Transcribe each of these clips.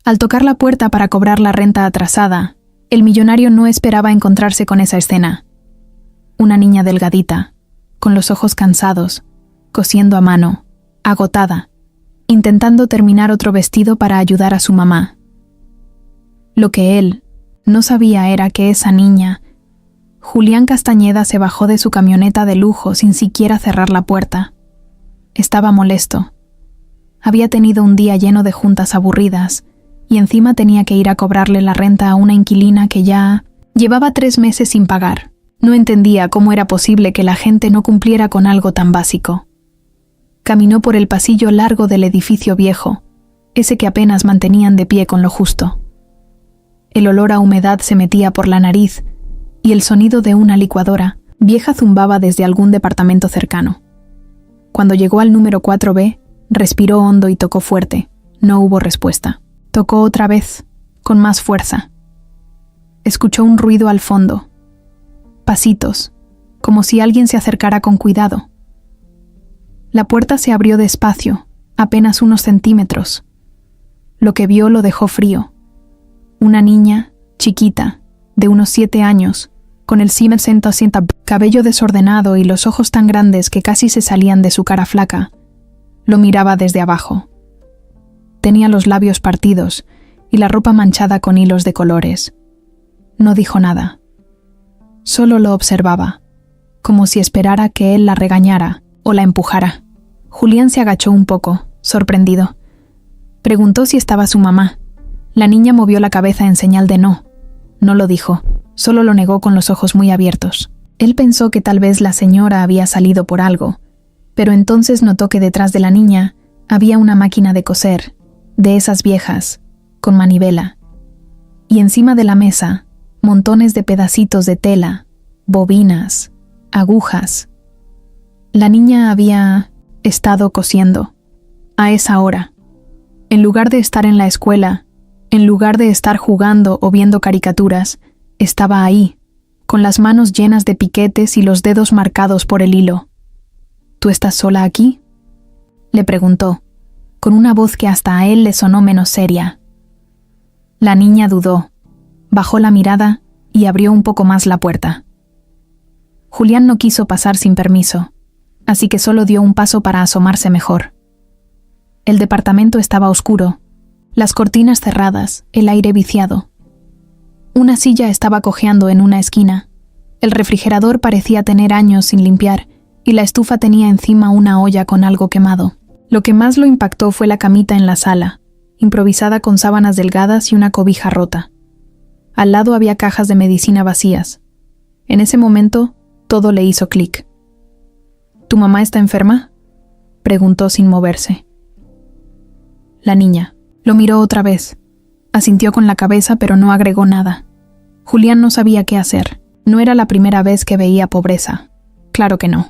Al tocar la puerta para cobrar la renta atrasada, el millonario no esperaba encontrarse con esa escena. Una niña delgadita, con los ojos cansados, cosiendo a mano, agotada, intentando terminar otro vestido para ayudar a su mamá. Lo que él no sabía era que esa niña, Julián Castañeda, se bajó de su camioneta de lujo sin siquiera cerrar la puerta. Estaba molesto. Había tenido un día lleno de juntas aburridas y encima tenía que ir a cobrarle la renta a una inquilina que ya llevaba 3 meses sin pagar. No entendía cómo era posible que la gente no cumpliera con algo tan básico. Caminó por el pasillo largo del edificio viejo, ese que apenas mantenían de pie con lo justo. El olor a humedad se metía por la nariz y el sonido de una licuadora vieja zumbaba desde algún departamento cercano. Cuando llegó al número 4B, respiró hondo y tocó fuerte. No hubo respuesta. Tocó otra vez, con más fuerza. Escuchó un ruido al fondo. Pasitos, como si alguien se acercara con cuidado. La puerta se abrió despacio, apenas unos centímetros. Lo que vio lo dejó frío. Una niña, chiquita, de unos 7 años, con el cabello desordenado y los ojos tan grandes que casi se salían de su cara flaca, lo miraba desde abajo. Tenía los labios partidos y la ropa manchada con hilos de colores. No dijo nada. Solo lo observaba, como si esperara que él la regañara o la empujara. Julián se agachó un poco, sorprendido. Preguntó si estaba su mamá. La niña movió la cabeza en señal de no. No lo dijo, solo lo negó con los ojos muy abiertos. Él pensó que tal vez la señora había salido por algo, pero entonces notó que detrás de la niña había una máquina de coser, de esas viejas, con manivela. Y encima de la mesa, montones de pedacitos de tela, bobinas, agujas. La niña había estado cosiendo, a esa hora. En lugar de estar en la escuela, en lugar de estar jugando o viendo caricaturas, estaba ahí, con las manos llenas de piquetes y los dedos marcados por el hilo. ¿Tú estás sola aquí?, le preguntó, con una voz que hasta a él le sonó menos seria. La niña dudó, bajó la mirada y abrió un poco más la puerta. Julián no quiso pasar sin permiso, así que solo dio un paso para asomarse mejor. El departamento estaba oscuro, las cortinas cerradas, el aire viciado. Una silla estaba cojeando en una esquina, el refrigerador parecía tener años sin limpiar y la estufa tenía encima una olla con algo quemado. Lo que más lo impactó fue la camita en la sala, improvisada con sábanas delgadas y una cobija rota. Al lado había cajas de medicina vacías. En ese momento, todo le hizo clic. ¿Tu mamá está enferma?, preguntó sin moverse. La niña lo miró otra vez. Asintió con la cabeza, pero no agregó nada. Julián no sabía qué hacer. No era la primera vez que veía pobreza. Claro que no.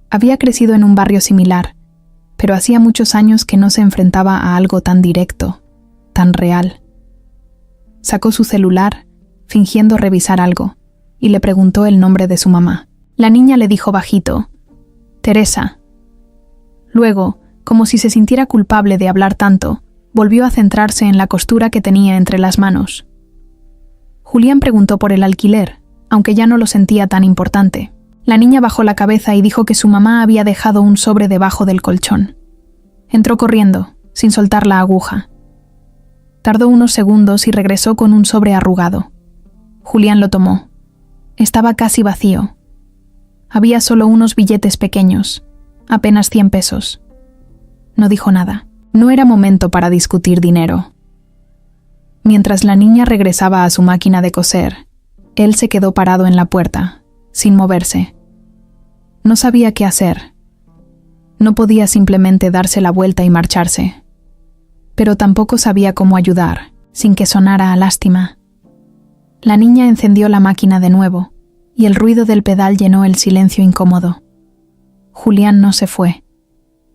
Había crecido en un barrio similar, pero hacía muchos años que no se enfrentaba a algo tan directo, tan real. Sacó su celular, fingiendo revisar algo, y le preguntó el nombre de su mamá. La niña le dijo bajito, «Teresa». Luego, como si se sintiera culpable de hablar tanto, volvió a centrarse en la costura que tenía entre las manos. Julián preguntó por el alquiler, aunque ya no lo sentía tan importante. La niña bajó la cabeza y dijo que su mamá había dejado un sobre debajo del colchón. Entró corriendo, sin soltar la aguja. Tardó unos segundos y regresó con un sobre arrugado. Julián lo tomó. Estaba casi vacío. Había solo unos billetes pequeños, apenas 100 pesos. No dijo nada. No era momento para discutir dinero. Mientras la niña regresaba a su máquina de coser, él se quedó parado en la puerta, sin moverse. No sabía qué hacer. No podía simplemente darse la vuelta y marcharse. Pero tampoco sabía cómo ayudar, sin que sonara a lástima. La niña encendió la máquina de nuevo, y el ruido del pedal llenó el silencio incómodo. Julián no se fue.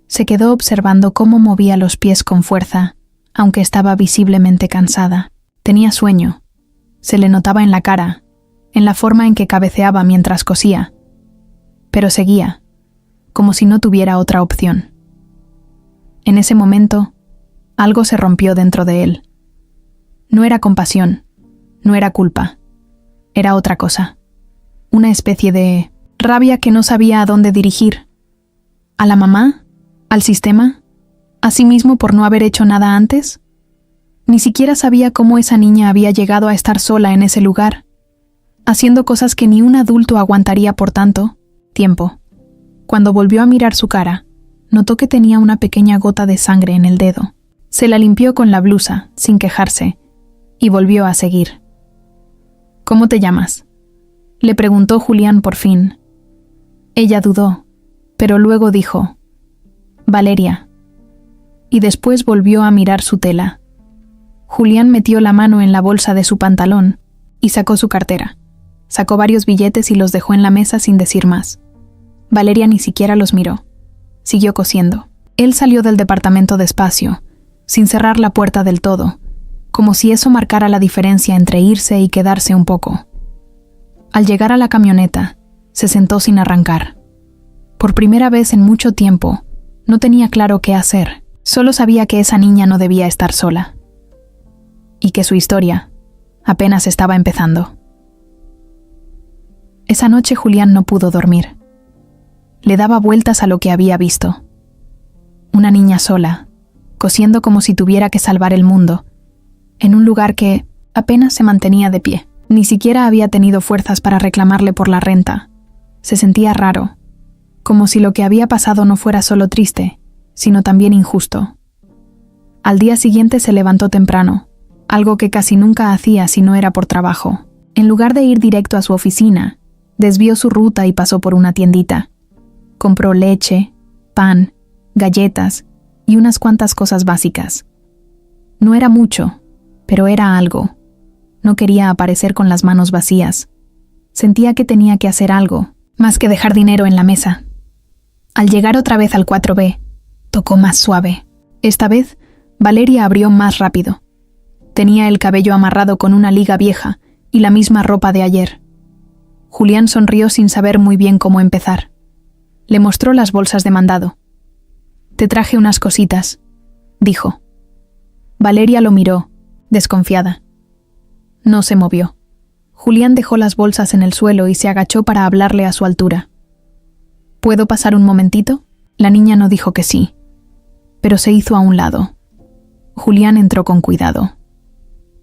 Se quedó observando cómo movía los pies con fuerza, aunque estaba visiblemente cansada. Tenía sueño. Se le notaba en la cara, en la forma en que cabeceaba mientras cosía. Pero seguía, como si no tuviera otra opción. En ese momento, Algo se rompió dentro de él. No era compasión, no era culpa, era otra cosa. Una especie de rabia que no sabía a dónde dirigir. ¿A la mamá? ¿Al sistema? ¿A sí mismo por no haber hecho nada antes? Ni siquiera sabía cómo esa niña había llegado a estar sola en ese lugar, haciendo cosas que ni un adulto aguantaría por tanto tiempo. Cuando volvió a mirar su cara, notó que tenía una pequeña gota de sangre en el dedo. Se la limpió con la blusa, sin quejarse, y volvió a seguir. ¿Cómo te llamas?, le preguntó Julián por fin. Ella dudó, pero luego dijo, Valeria, y después volvió a mirar su tela. Julián metió la mano en la bolsa de su pantalón y sacó su cartera. Sacó varios billetes y los dejó en la mesa sin decir más. Valeria ni siquiera los miró. Siguió cosiendo. Él salió del departamento despacio, sin cerrar la puerta del todo, como si eso marcara la diferencia entre irse y quedarse un poco. Al llegar a la camioneta, se sentó sin arrancar. Por primera vez en mucho tiempo, no tenía claro qué hacer. Solo sabía que esa niña no debía estar sola. Y que su historia apenas estaba empezando. Esa noche Julián no pudo dormir. Le daba vueltas a lo que había visto. Una niña sola, cosiendo como si tuviera que salvar el mundo, en un lugar que apenas se mantenía de pie. Ni siquiera había tenido fuerzas para reclamarle por la renta. Se sentía raro, como si lo que había pasado no fuera solo triste, sino también injusto. Al día siguiente se levantó temprano, algo que casi nunca hacía si no era por trabajo. En lugar de ir directo a su oficina, desvió su ruta y pasó por una tiendita. Compró leche, pan, galletas y unas cuantas cosas básicas. No era mucho, pero era algo. No quería aparecer con las manos vacías. Sentía que tenía que hacer algo, más que dejar dinero en la mesa. Al llegar otra vez al 4B, tocó más suave. Esta vez, Valeria abrió más rápido. Tenía el cabello amarrado con una liga vieja y la misma ropa de ayer. Julián sonrió sin saber muy bien cómo empezar. Le mostró las bolsas de mandado. «Te traje unas cositas», dijo. Valeria lo miró, desconfiada. No se movió. Julián dejó las bolsas en el suelo y se agachó para hablarle a su altura. «¿Puedo pasar un momentito?». La niña no dijo que sí, pero se hizo a un lado. Julián entró con cuidado.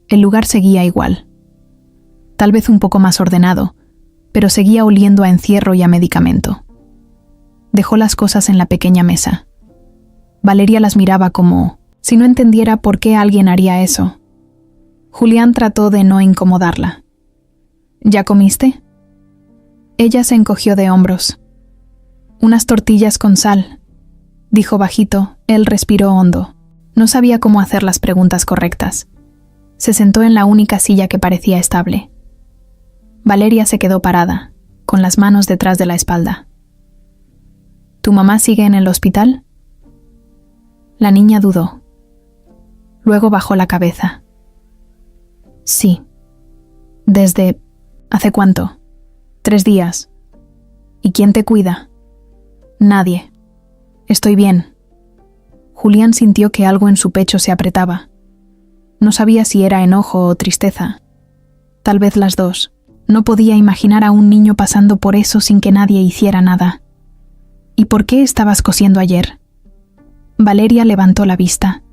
El lugar seguía igual. Tal vez un poco más ordenado, pero seguía oliendo a encierro y a medicamento. Dejó las cosas en la pequeña mesa. Valeria las miraba como si no entendiera por qué alguien haría eso. Julián trató de no incomodarla. «¿Ya comiste?». Ella se encogió de hombros. «Unas tortillas con sal», dijo bajito. Él respiró hondo. No sabía cómo hacer las preguntas correctas. Se sentó en la única silla que parecía estable. Valeria se quedó parada, con las manos detrás de la espalda. «¿Tu mamá sigue en el hospital?». La niña dudó. Luego bajó la cabeza. «Sí. Desde... ¿hace cuánto?». «3 días». «¿Y quién te cuida?». «Nadie. Estoy bien». Julián sintió que algo en su pecho se apretaba. No sabía si era enojo o tristeza. Tal vez las dos. No podía imaginar a un niño pasando por eso sin que nadie hiciera nada. «¿Y por qué estabas cosiendo ayer?». Valeria levantó la vista.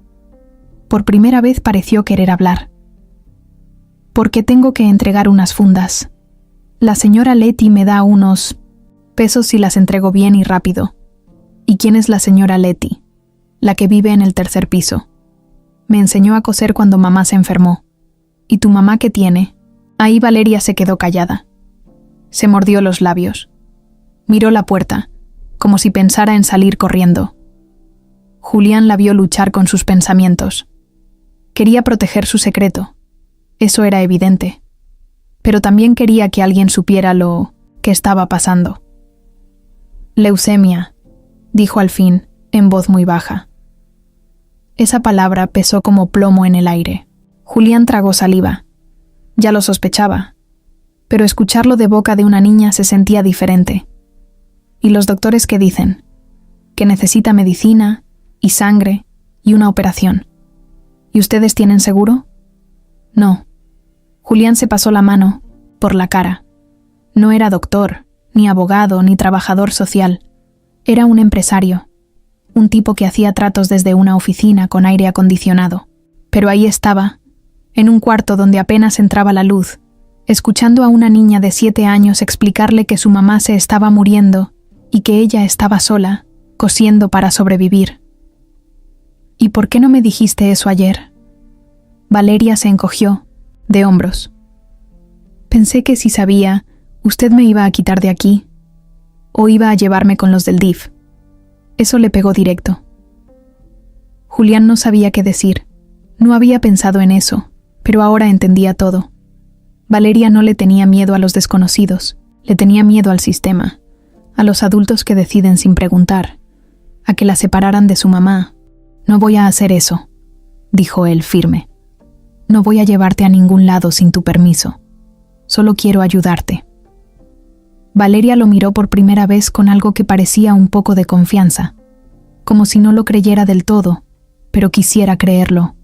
Por primera vez pareció querer hablar. «Porque tengo que entregar unas fundas. La señora Leti me da unos pesos si las entrego bien y rápido». «¿Y quién es la señora Leti?». «La que vive en el 3er piso. Me enseñó a coser cuando mamá se enfermó». «¿Y tu mamá qué tiene?». Ahí Valeria se quedó callada. Se mordió los labios. Miró la puerta, como si pensara en salir corriendo. Julián la vio luchar con sus pensamientos. Quería proteger su secreto. Eso era evidente. Pero también quería que alguien supiera lo que estaba pasando. «Leucemia», dijo al fin, en voz muy baja. Esa palabra pesó como plomo en el aire. Julián tragó saliva. Ya lo sospechaba, pero escucharlo de boca de una niña se sentía diferente. ¿Y los doctores qué dicen? Que necesita medicina y sangre y una operación. ¿Y ustedes tienen seguro? No. Julián se pasó la mano por la cara. No era doctor, ni abogado, ni trabajador social. Era un empresario, un tipo que hacía tratos desde una oficina con aire acondicionado. Pero ahí estaba, en un cuarto donde apenas entraba la luz, escuchando a una niña de 7 años explicarle que su mamá se estaba muriendo y que ella estaba sola, cosiendo para sobrevivir. ¿Y por qué no me dijiste eso ayer? Valeria se encogió, de hombros. Pensé que si sabía, usted me iba a quitar de aquí, o iba a llevarme con los del DIF. Eso le pegó directo. Julián no sabía qué decir. No había pensado en eso, pero ahora entendía todo. Valeria no le tenía miedo a los desconocidos, le tenía miedo al sistema, a los adultos que deciden sin preguntar, a que la separaran de su mamá. No voy a hacer eso, dijo él firme. No voy a llevarte a ningún lado sin tu permiso. Solo quiero ayudarte. Valeria lo miró por primera vez con algo que parecía un poco de confianza, como si no lo creyera del todo, pero quisiera creerlo.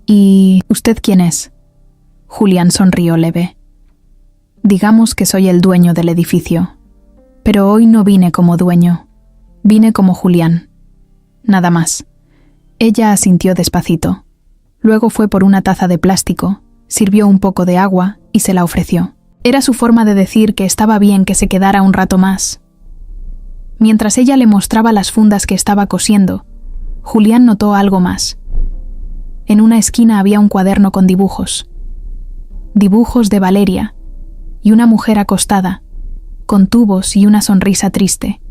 ¿Y usted quién es? Julián sonrió leve. Digamos que soy el dueño del edificio, pero hoy no vine como dueño, vine como Julián. Nada más. Ella asintió despacito. Luego fue por una taza de plástico, sirvió un poco de agua y se la ofreció. Era su forma de decir que estaba bien que se quedara un rato más. Mientras ella le mostraba las fundas que estaba cosiendo, Julián notó algo más. En una esquina había un cuaderno con dibujos. Dibujos de Valeria y una mujer acostada, con tubos y una sonrisa triste.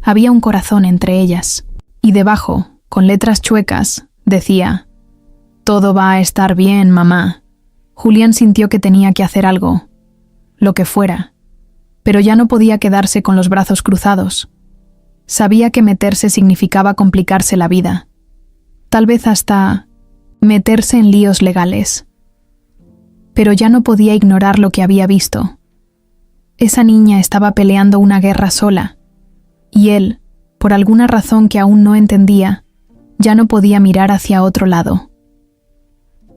Había un corazón entre ellas, y debajo, con letras chuecas, decía: «Todo va a estar bien, mamá». Julián sintió que tenía que hacer algo, lo que fuera, pero ya no podía quedarse con los brazos cruzados. Sabía que meterse significaba complicarse la vida, tal vez hasta meterse en líos legales. Pero ya no podía ignorar lo que había visto. Esa niña estaba peleando una guerra sola, y él, por alguna razón que aún no entendía, ya no podía mirar hacia otro lado.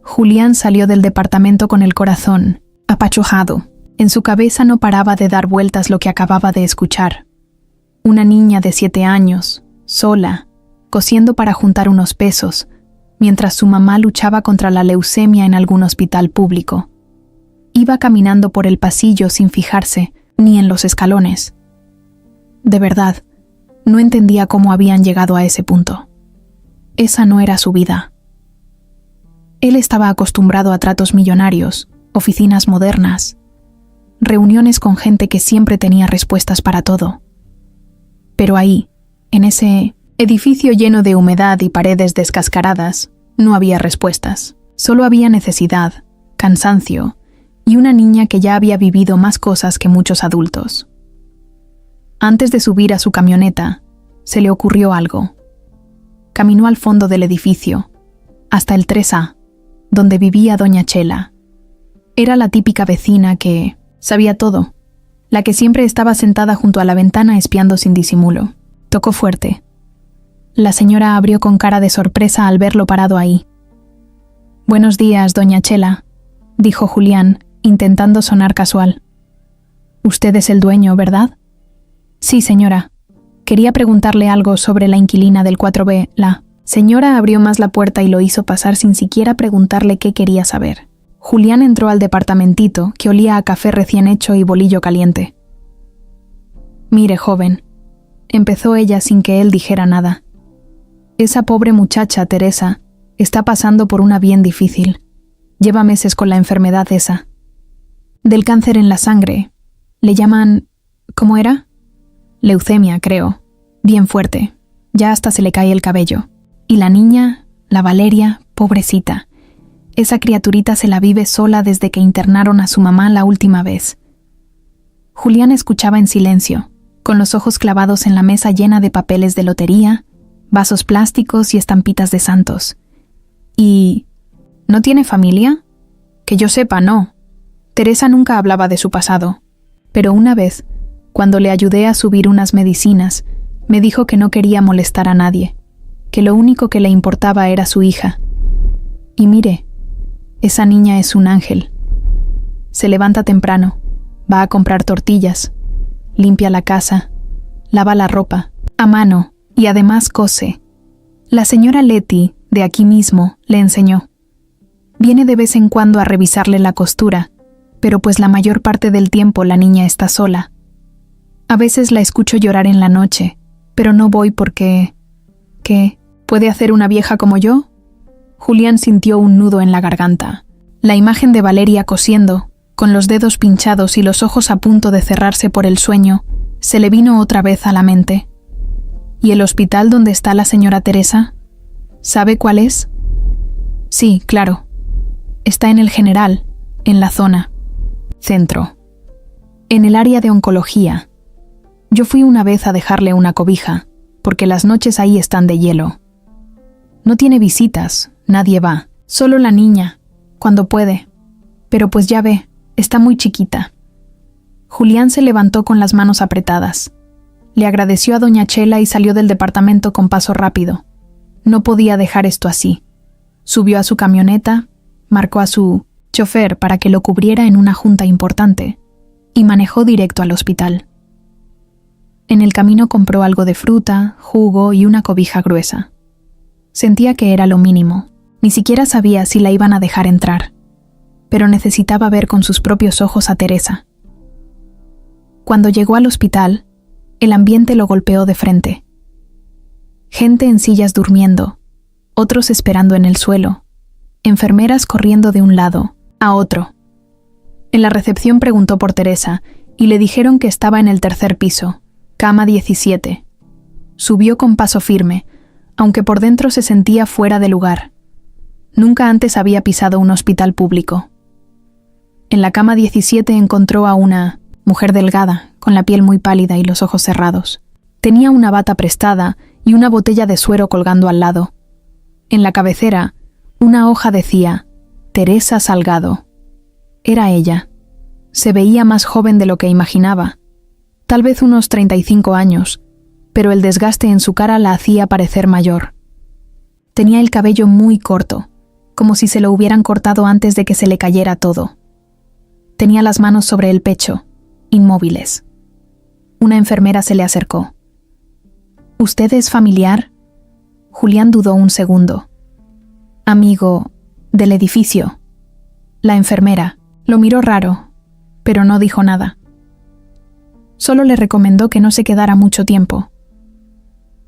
Julián salió del departamento con el corazón apachujado. En su cabeza no paraba de dar vueltas lo que acababa de escuchar. Una niña de 7 años, sola, cosiendo para juntar unos pesos, mientras su mamá luchaba contra la leucemia en algún hospital público. Iba caminando por el pasillo sin fijarse, ni en los escalones. De verdad, no entendía cómo habían llegado a ese punto. Esa no era su vida. Él estaba acostumbrado a tratos millonarios, oficinas modernas, reuniones con gente que siempre tenía respuestas para todo. Pero ahí, en ese edificio lleno de humedad y paredes descascaradas, no había respuestas. Solo había necesidad, cansancio y una niña que ya había vivido más cosas que muchos adultos. Antes de subir a su camioneta, se le ocurrió algo. Caminó al fondo del edificio, hasta el 3A, donde vivía doña Chela. Era la típica vecina que sabía todo, la que siempre estaba sentada junto a la ventana espiando sin disimulo. Tocó fuerte. La señora abrió con cara de sorpresa al verlo parado ahí. «Buenos días, doña Chela», dijo Julián, intentando sonar casual. «Usted es el dueño, ¿verdad?» «Sí, señora. Quería preguntarle algo sobre la inquilina del 4B, la...». Señora abrió más la puerta y lo hizo pasar sin siquiera preguntarle qué quería saber. Julián entró al departamentito, que olía a café recién hecho y bolillo caliente. «Mire, joven», empezó ella sin que él dijera nada. «Esa pobre muchacha, Teresa, está pasando por una bien difícil. Lleva meses con la enfermedad esa. Del cáncer en la sangre. Le llaman... ¿cómo era? Leucemia, creo. Bien fuerte. Ya hasta se le cae el cabello. Y la niña, la Valeria, pobrecita. Esa criaturita se la vive sola desde que internaron a su mamá la última vez». Julián escuchaba en silencio, con los ojos clavados en la mesa llena de papeles de lotería, vasos plásticos y estampitas de santos. «¿Y no tiene familia?» «Que yo sepa, no». Teresa nunca hablaba de su pasado, pero una vez, cuando le ayudé a subir unas medicinas, me dijo que no quería molestar a nadie, que lo único que le importaba era su hija, Y mire, esa niña es un ángel. Se levanta temprano, va a comprar tortillas, limpia la casa, lava la ropa, a mano, y además cose. La señora Letty, de aquí mismo, le enseñó. Viene de vez en cuando a revisarle la costura, pero pues la mayor parte del tiempo la niña está sola. A veces la escucho llorar en la noche, pero no voy porque... ¿Qué? ¿Puede hacer una vieja como yo? Julián sintió un nudo en la garganta. La imagen de Valeria cosiendo, con los dedos pinchados y los ojos a punto de cerrarse por el sueño, se le vino otra vez a la mente. ¿Y el hospital donde está la señora Teresa? ¿Sabe cuál es? Sí, claro. Está en el General, en la zona. Centro. En el área de oncología. Yo fui una vez a dejarle una cobija, porque las noches ahí están de hielo. No tiene visitas, nadie va, solo la niña, cuando puede. Pero pues ya ve, está muy chiquita. Julián se levantó con las manos apretadas. Le agradeció a doña Chela y salió del departamento con paso rápido. No podía dejar esto así. Subió a su camioneta, marcó a su chofer para que lo cubriera en una junta importante y manejó directo al hospital. En el camino compró algo de fruta, jugo y una cobija gruesa. Sentía que era lo mínimo. Ni siquiera sabía si la iban a dejar entrar, pero necesitaba ver con sus propios ojos a Teresa. Cuando llegó al hospital, el ambiente lo golpeó de frente. Gente en sillas durmiendo, otros esperando en el suelo, enfermeras corriendo de un lado a otro. En la recepción preguntó por Teresa y le dijeron que estaba en el tercer piso, cama 17. Subió con paso firme, aunque por dentro se sentía fuera de lugar. Nunca antes había pisado un hospital público. En la cama 17 encontró a una mujer delgada, con la piel muy pálida y los ojos cerrados. Tenía una bata prestada y una botella de suero colgando al lado. En la cabecera, una hoja decía Teresa Salgado. Era ella. Se veía más joven de lo que imaginaba. Tal vez unos 35 años, pero el desgaste en su cara la hacía parecer mayor. Tenía el cabello muy corto, como si se lo hubieran cortado antes de que se le cayera todo. Tenía las manos sobre el pecho, inmóviles. Una enfermera se le acercó. ¿Usted es familiar? Julián dudó un segundo. Amigo del edificio. La enfermera lo miró raro, pero no dijo nada. Solo le recomendó que no se quedara mucho tiempo.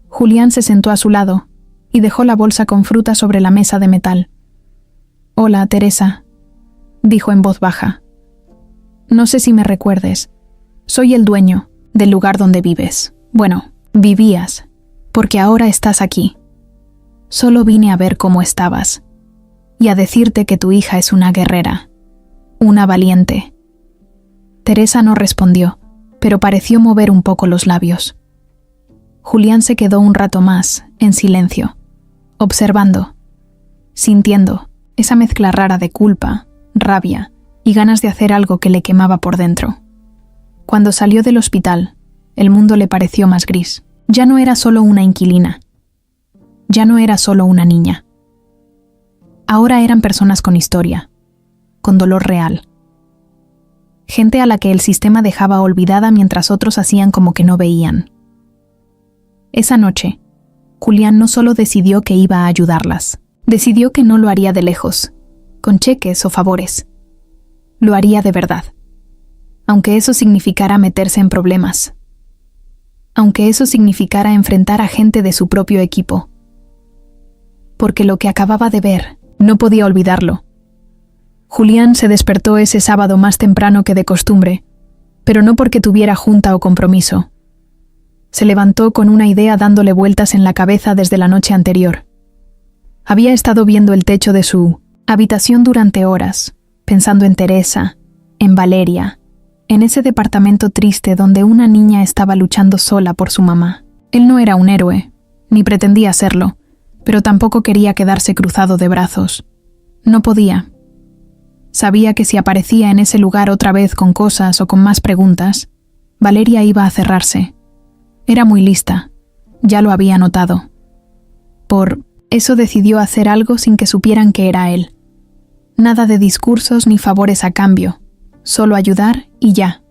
Julián se sentó a su lado y dejó la bolsa con fruta sobre la mesa de metal. «Hola, Teresa», dijo en voz baja. «No sé si me recuerdes. Soy el dueño del lugar donde vives. Bueno, vivías, porque ahora estás aquí. Solo vine a ver cómo estabas y a decirte que tu hija es una guerrera, una valiente». Teresa no respondió, pero pareció mover un poco los labios. Julián se quedó un rato más, en silencio, observando, sintiendo esa mezcla rara de culpa, rabia y ganas de hacer algo que le quemaba por dentro. Cuando salió del hospital, el mundo le pareció más gris. Ya no era solo una inquilina. Ya no era solo una niña. Ahora eran personas con historia, con dolor real. Gente a la que el sistema dejaba olvidada mientras otros hacían como que no veían. Esa noche, Julián no solo decidió que iba a ayudarlas, decidió que no lo haría de lejos, con cheques o favores. Lo haría de verdad, aunque eso significara meterse en problemas, aunque eso significara enfrentar a gente de su propio equipo. Porque lo que acababa de ver, no podía olvidarlo. Julián se despertó ese sábado más temprano que de costumbre, pero no porque tuviera junta o compromiso. Se levantó con una idea dándole vueltas en la cabeza desde la noche anterior. Había estado viendo el techo de su habitación durante horas, pensando en Teresa, en Valeria, en ese departamento triste donde una niña estaba luchando sola por su mamá. Él no era un héroe, ni pretendía serlo, pero tampoco quería quedarse cruzado de brazos. No podía. Sabía que si aparecía en ese lugar otra vez con cosas o con más preguntas, Valeria iba a cerrarse. Era muy lista, ya lo había notado. Por Eso decidió hacer algo sin que supieran que era él. Nada de discursos ni favores a cambio, solo ayudar y ya.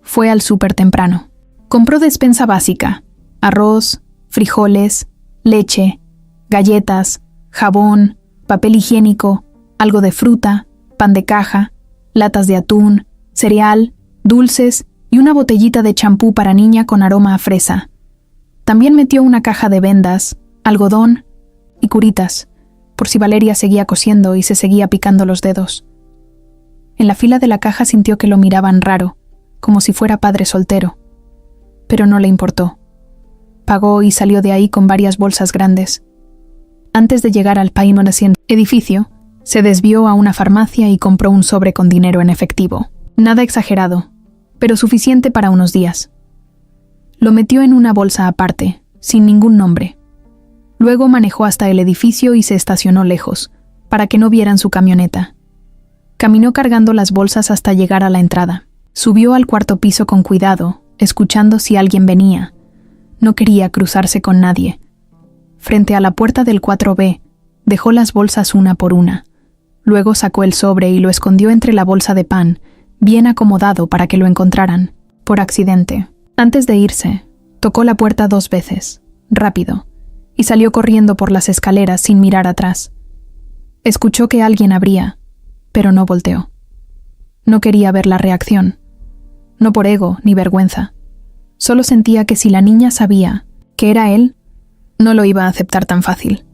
Fue al súper temprano. Compró despensa básica, arroz, frijoles, leche, galletas, jabón, papel higiénico, algo de fruta, pan de caja, latas de atún, cereal, dulces y una botellita de champú para niña con aroma a fresa. También metió una caja de vendas, algodón y curitas, por si Valeria seguía cosiendo y se seguía picando los dedos. En la fila de la caja sintió que lo miraban raro, como si fuera padre soltero. Pero no le importó. Pagó y salió de ahí con varias bolsas grandes. Antes de llegar al Paimon edificio, se desvió a una farmacia y compró un sobre con dinero en efectivo. Nada exagerado, pero suficiente para unos días. Lo metió en una bolsa aparte, sin ningún nombre. Luego manejó hasta el edificio y se estacionó lejos, para que no vieran su camioneta. Caminó cargando las bolsas hasta llegar a la entrada. Subió al cuarto piso con cuidado, escuchando si alguien venía. No quería cruzarse con nadie. Frente a la puerta del 4B, dejó las bolsas una por una. Luego sacó el sobre y lo escondió entre la bolsa de pan, bien acomodado para que lo encontraran, por accidente. Antes de irse, tocó la puerta 2 veces, rápido, y salió corriendo por las escaleras sin mirar atrás. Escuchó que alguien abría, pero no volteó. No quería ver la reacción. No por ego ni vergüenza. Solo sentía que si la niña sabía que era él, no lo iba a aceptar tan fácil.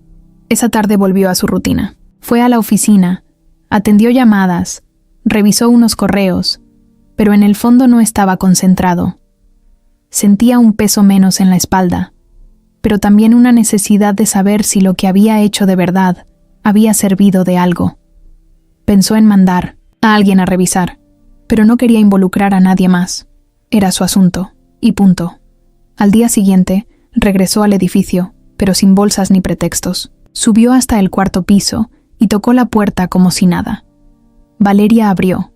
Esa tarde volvió a su rutina. Fue a la oficina, atendió llamadas, revisó unos correos, pero en el fondo no estaba concentrado. Sentía un peso menos en la espalda, pero también una necesidad de saber si lo que había hecho de verdad había servido de algo. Pensó en mandar a alguien a revisar, pero no quería involucrar a nadie más. Era su asunto, y punto. Al día siguiente, regresó al edificio, pero sin bolsas ni pretextos. Subió hasta el 4º piso y tocó la puerta como si nada. Valeria abrió.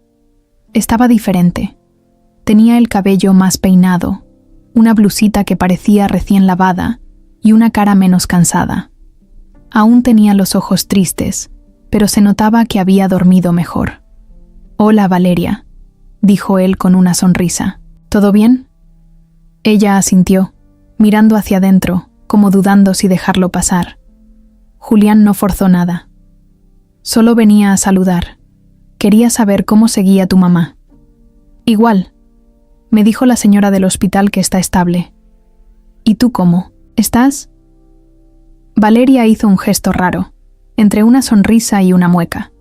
Estaba diferente. Tenía el cabello más peinado, una blusita que parecía recién lavada y una cara menos cansada. Aún tenía los ojos tristes, pero se notaba que había dormido mejor. «Hola, Valeria», dijo él con una sonrisa. «¿Todo bien?» Ella asintió, mirando hacia adentro, como dudando si dejarlo pasar. Julián no forzó nada. Solo venía a saludar. Quería saber cómo seguía tu mamá. Igual. Me dijo la señora del hospital que está estable. ¿Y tú cómo? ¿Estás? Valeria hizo un gesto raro, entre una sonrisa y una mueca.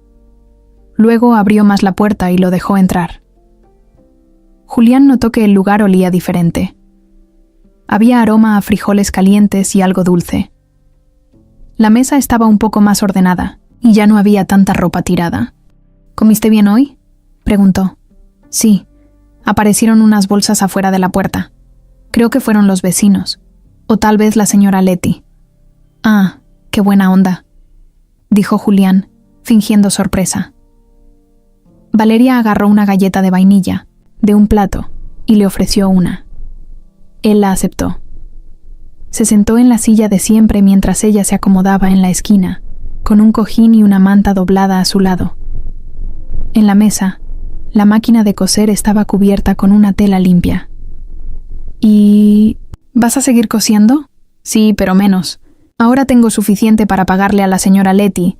Luego abrió más la puerta y lo dejó entrar. Julián notó que el lugar olía diferente. Había aroma a frijoles calientes y algo dulce. La mesa estaba un poco más ordenada y ya no había tanta ropa tirada. ¿Comiste bien hoy?, preguntó. Sí, aparecieron unas bolsas afuera de la puerta. Creo que fueron los vecinos, o tal vez la señora Leti. Ah, qué buena onda, dijo Julián, fingiendo sorpresa. Valeria agarró una galleta de vainilla, de un plato, y le ofreció una. Él la aceptó. Se sentó en la silla de siempre mientras ella se acomodaba en la esquina, con un cojín y una manta doblada a su lado. En la mesa, la máquina de coser estaba cubierta con una tela limpia. ¿Y vas a seguir cosiendo? Sí, pero menos. Ahora tengo suficiente para pagarle a la señora Leti,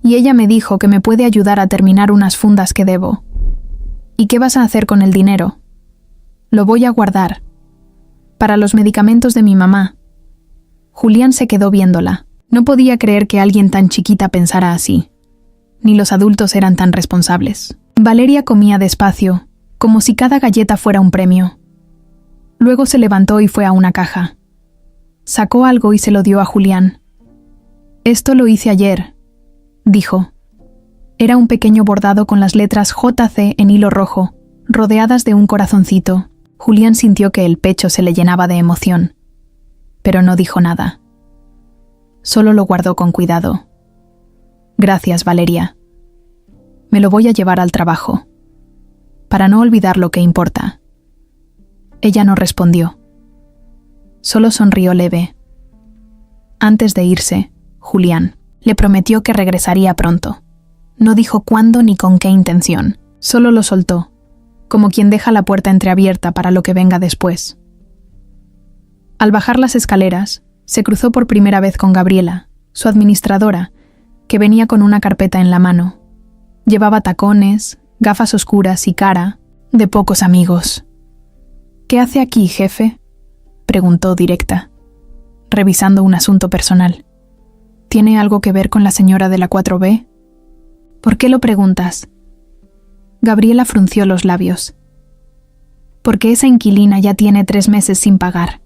y ella me dijo que me puede ayudar a terminar unas fundas que debo. ¿Y qué vas a hacer con el dinero? Lo voy a guardar. Para los medicamentos de mi mamá. Julián se quedó viéndola. No podía creer que alguien tan chiquita pensara así. Ni los adultos eran tan responsables. Valeria comía despacio, como si cada galleta fuera un premio. Luego se levantó y fue a una caja. Sacó algo y se lo dio a Julián. «Esto lo hice ayer», dijo. Era un pequeño bordado con las letras JC en hilo rojo, rodeadas de un corazoncito. Julián sintió que el pecho se le llenaba de emoción, pero no dijo nada. Solo lo guardó con cuidado. «Gracias, Valeria. Me lo voy a llevar al trabajo, para no olvidar lo que importa». Ella no respondió. Solo sonrió leve. Antes de irse, Julián. Le prometió que regresaría pronto. No dijo cuándo ni con qué intención. Solo lo soltó, como quien deja la puerta entreabierta para lo que venga después. Al bajar las escaleras, se cruzó por primera vez con Gabriela, su administradora, que venía con una carpeta en la mano. Llevaba tacones, gafas oscuras y cara de pocos amigos. «¿Qué hace aquí, jefe?», preguntó directa, revisando un asunto personal. «¿Tiene algo que ver con la señora de la 4B? ¿Por qué lo preguntas?». Gabriela frunció los labios. «Porque esa inquilina ya tiene 3 meses sin pagar.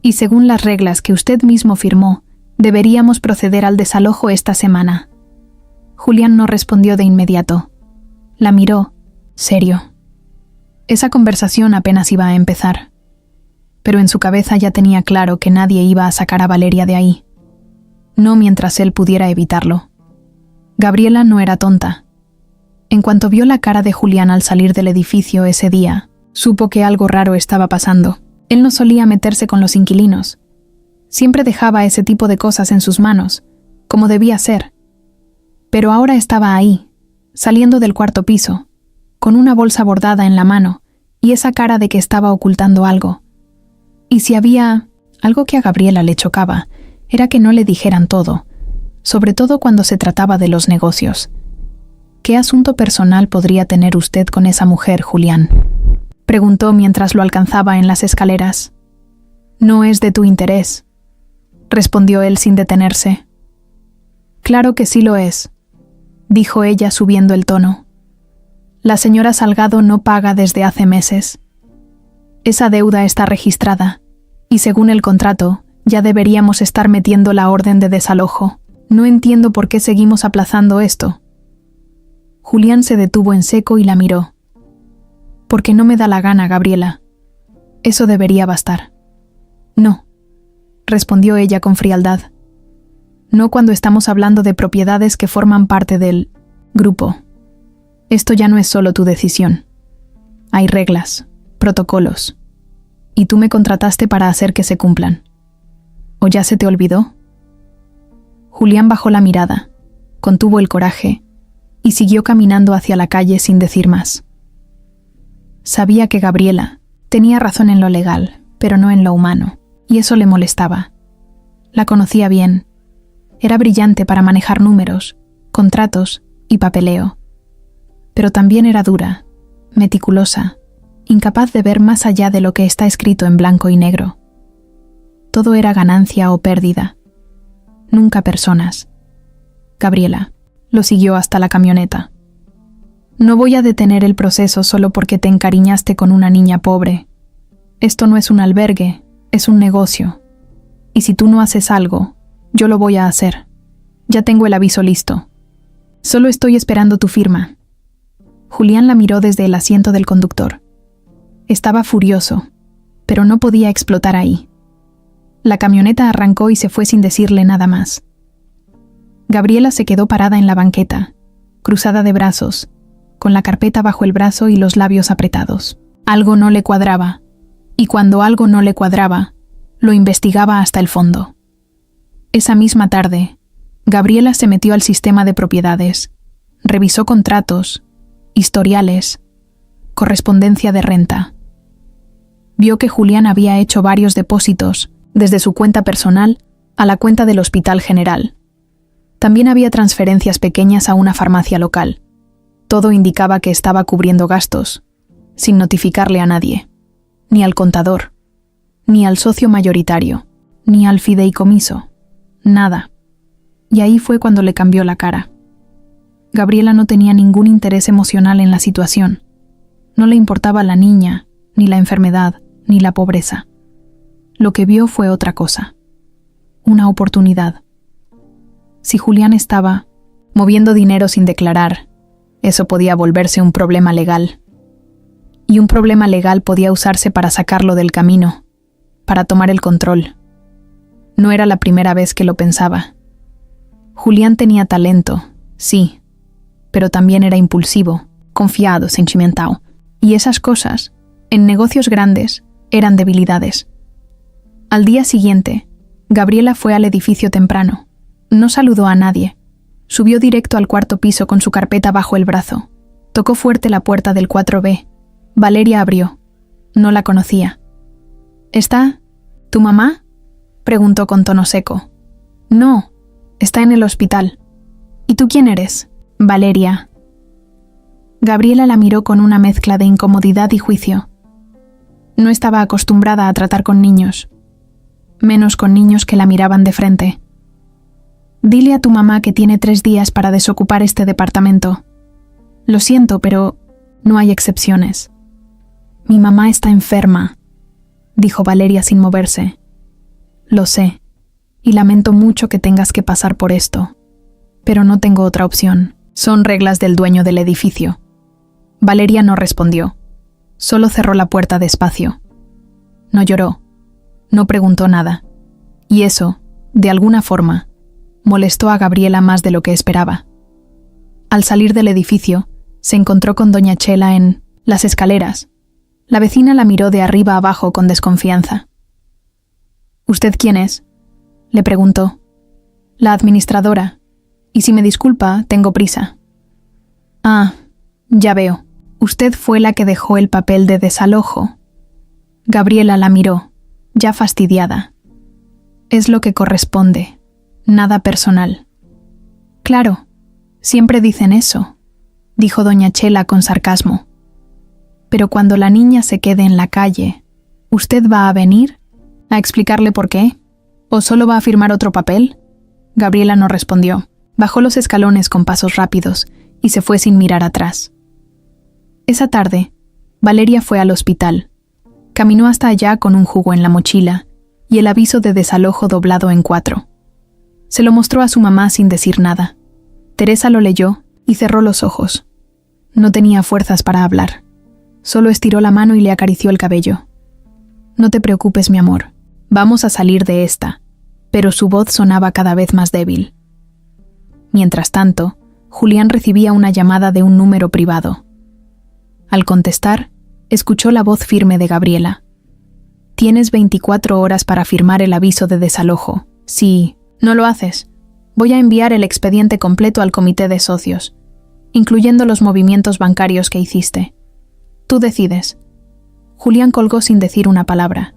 Y según las reglas que usted mismo firmó, deberíamos proceder al desalojo esta semana». Julián no respondió de inmediato. La miró, serio. Esa conversación apenas iba a empezar. Pero en su cabeza ya tenía claro que nadie iba a sacar a Valeria de ahí. No mientras él pudiera evitarlo. Gabriela no era tonta. En cuanto vio la cara de Julián al salir del edificio ese día, supo que algo raro estaba pasando. Él no solía meterse con los inquilinos. Siempre dejaba ese tipo de cosas en sus manos, como debía ser. Pero ahora estaba ahí, saliendo del 4º piso, con una bolsa bordada en la mano y esa cara de que estaba ocultando algo. Y si había algo que a Gabriela le chocaba, era que no le dijeran todo, sobre todo cuando se trataba de los negocios. ¿Qué asunto personal podría tener usted con esa mujer, Julián?, preguntó mientras lo alcanzaba en las escaleras. «No es de tu interés», respondió él sin detenerse. «Claro que sí lo es», dijo ella subiendo el tono. «La señora Salgado no paga desde hace meses. Esa deuda está registrada, y según el contrato, ya deberíamos estar metiendo la orden de desalojo. No entiendo por qué seguimos aplazando esto». Julián se detuvo en seco y la miró. «Porque no me da la gana, Gabriela. Eso debería bastar». «No», respondió ella con frialdad. «No cuando estamos hablando de propiedades que forman parte del grupo. Esto ya no es solo tu decisión. Hay reglas, protocolos, y tú me contrataste para hacer que se cumplan. ¿O ya se te olvidó?». Julián bajó la mirada, contuvo el coraje y siguió caminando hacia la calle sin decir más. Sabía que Gabriela tenía razón en lo legal, pero no en lo humano, y eso le molestaba. La conocía bien. Era brillante para manejar números, contratos y papeleo. Pero también era dura, meticulosa, incapaz de ver más allá de lo que está escrito en blanco y negro. Todo era ganancia o pérdida. Nunca personas. Gabriela lo siguió hasta la camioneta. «No voy a detener el proceso solo porque te encariñaste con una niña pobre. Esto no es un albergue, es un negocio. Y si tú no haces algo, yo lo voy a hacer. Ya tengo el aviso listo. Solo estoy esperando tu firma». Julián la miró desde el asiento del conductor. Estaba furioso, pero no podía explotar ahí. La camioneta arrancó y se fue sin decirle nada más. Gabriela se quedó parada en la banqueta, cruzada de brazos, con la carpeta bajo el brazo y los labios apretados. Algo no le cuadraba, y cuando algo no le cuadraba, lo investigaba hasta el fondo. Esa misma tarde, Gabriela se metió al sistema de propiedades, revisó contratos, historiales, correspondencia de renta. Vio que Julián había hecho varios depósitos, desde su cuenta personal a la cuenta del Hospital General. También había transferencias pequeñas a una farmacia local. Todo indicaba que estaba cubriendo gastos, sin notificarle a nadie, ni al contador, ni al socio mayoritario, ni al fideicomiso, nada. Y ahí fue cuando le cambió la cara. Gabriela no tenía ningún interés emocional en la situación. No le importaba la niña, ni la enfermedad, ni la pobreza. Lo que vio fue otra cosa. Una oportunidad. Si Julián estaba moviendo dinero sin declarar, eso podía volverse un problema legal. Y un problema legal podía usarse para sacarlo del camino, para tomar el control. No era la primera vez que lo pensaba. Julián tenía talento, sí, pero también era impulsivo, confiado, sentimental. Y esas cosas, en negocios grandes, eran debilidades. Al día siguiente, Gabriela fue al edificio temprano. No saludó a nadie. Subió directo al cuarto piso con su carpeta bajo el brazo. Tocó fuerte la puerta del 4B. Valeria abrió. No la conocía. ¿Está tu mamá?, preguntó con tono seco. No, está en el hospital. ¿Y tú quién eres? Valeria. Gabriela la miró con una mezcla de incomodidad y juicio. No estaba acostumbrada a tratar con niños, menos con niños que la miraban de frente. Dile a tu mamá que tiene 3 días para desocupar este departamento. Lo siento, pero no hay excepciones. Mi mamá está enferma, dijo Valeria sin moverse. Lo sé, y lamento mucho que tengas que pasar por esto, pero no tengo otra opción. Son reglas del dueño del edificio. Valeria no respondió, solo cerró la puerta despacio. No lloró, no preguntó nada, y eso, de alguna forma, molestó a Gabriela más de lo que esperaba. Al salir del edificio, se encontró con doña Chela en las escaleras. La vecina la miró de arriba abajo con desconfianza. ¿Usted quién es?, le preguntó. La administradora. Y si me disculpa, tengo prisa. Ah, ya veo. Usted fue la que dejó el papel de desalojo. Gabriela la miró, ya fastidiada. Es lo que corresponde, nada personal. Claro, siempre dicen eso, dijo doña Chela con sarcasmo. Pero cuando la niña se quede en la calle, ¿usted va a venir a explicarle por qué? ¿O solo va a firmar otro papel? Gabriela no respondió. Bajó los escalones con pasos rápidos y se fue sin mirar atrás. Esa tarde, Valeria fue al hospital. Caminó hasta allá con un jugo en la mochila y el aviso de desalojo doblado en 4. Se lo mostró a su mamá sin decir nada. Teresa lo leyó y cerró los ojos. No tenía fuerzas para hablar. Solo estiró la mano y le acarició el cabello. No te preocupes, mi amor. Vamos a salir de esta. Pero su voz sonaba cada vez más débil. Mientras tanto, Julián recibía una llamada de un número privado. Al contestar, escuchó la voz firme de Gabriela. Tienes 24 horas para firmar el aviso de desalojo. Si no lo haces, voy a enviar el expediente completo al comité de socios, incluyendo los movimientos bancarios que hiciste. Tú decides. Julián colgó sin decir una palabra.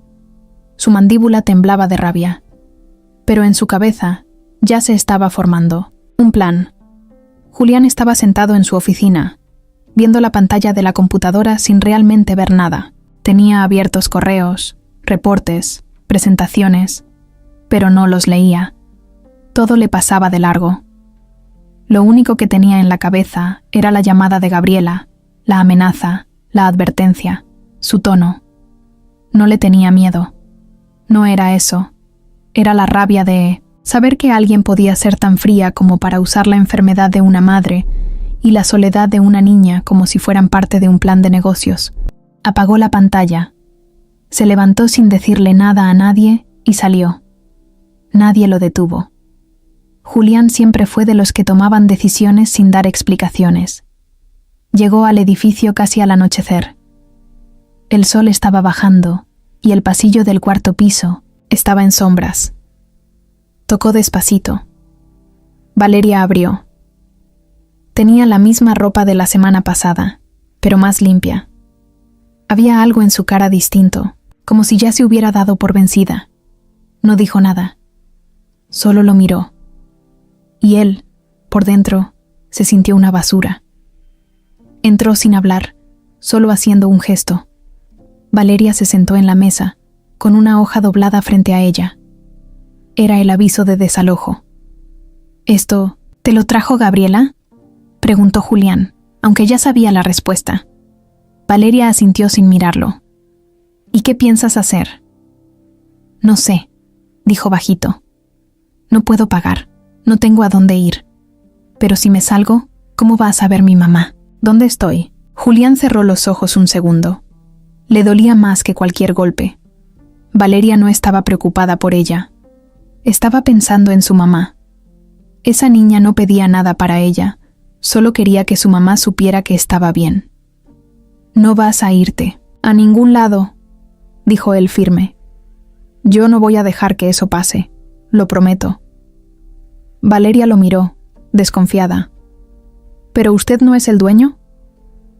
Su mandíbula temblaba de rabia. Pero en su cabeza ya se estaba formando un plan. Julián estaba sentado en su oficina, viendo la pantalla de la computadora sin realmente ver nada. Tenía abiertos correos, reportes, presentaciones, pero no los leía. Todo le pasaba de largo. Lo único que tenía en la cabeza era la llamada de Gabriela, la amenaza, la advertencia, su tono. No le tenía miedo. No era eso. Era la rabia de saber que alguien podía ser tan fría como para usar la enfermedad de una madre y la soledad de una niña como si fueran parte de un plan de negocios. Apagó la pantalla. Se levantó sin decirle nada a nadie y salió. Nadie lo detuvo. Julián siempre fue de los que tomaban decisiones sin dar explicaciones. Llegó al edificio casi al anochecer. El sol estaba bajando y el pasillo del 4º piso estaba en sombras. Tocó despacito. Valeria abrió. Tenía la misma ropa de la semana pasada, pero más limpia. Había algo en su cara distinto, como si ya se hubiera dado por vencida. No dijo nada. Solo lo miró. Y él, por dentro, se sintió una basura. Entró sin hablar, solo haciendo un gesto. Valeria se sentó en la mesa, con una hoja doblada frente a ella. Era el aviso de desalojo. ¿Esto te lo trajo Gabriela?, preguntó Julián, aunque ya sabía la respuesta. Valeria asintió sin mirarlo. ¿Y qué piensas hacer? No sé, dijo bajito. No puedo pagar, no tengo a dónde ir. Pero si me salgo, ¿cómo va a saber mi mamá? ¿Dónde estoy? Julián cerró los ojos un segundo. Le dolía más que cualquier golpe. Valeria no estaba preocupada por ella. Estaba pensando en su mamá. Esa niña no pedía nada para ella, solo quería que su mamá supiera que estaba bien. No vas a irte, a ningún lado, dijo él firme. Yo no voy a dejar que eso pase, lo prometo. Valeria lo miró, desconfiada. ¿Pero usted no es el dueño?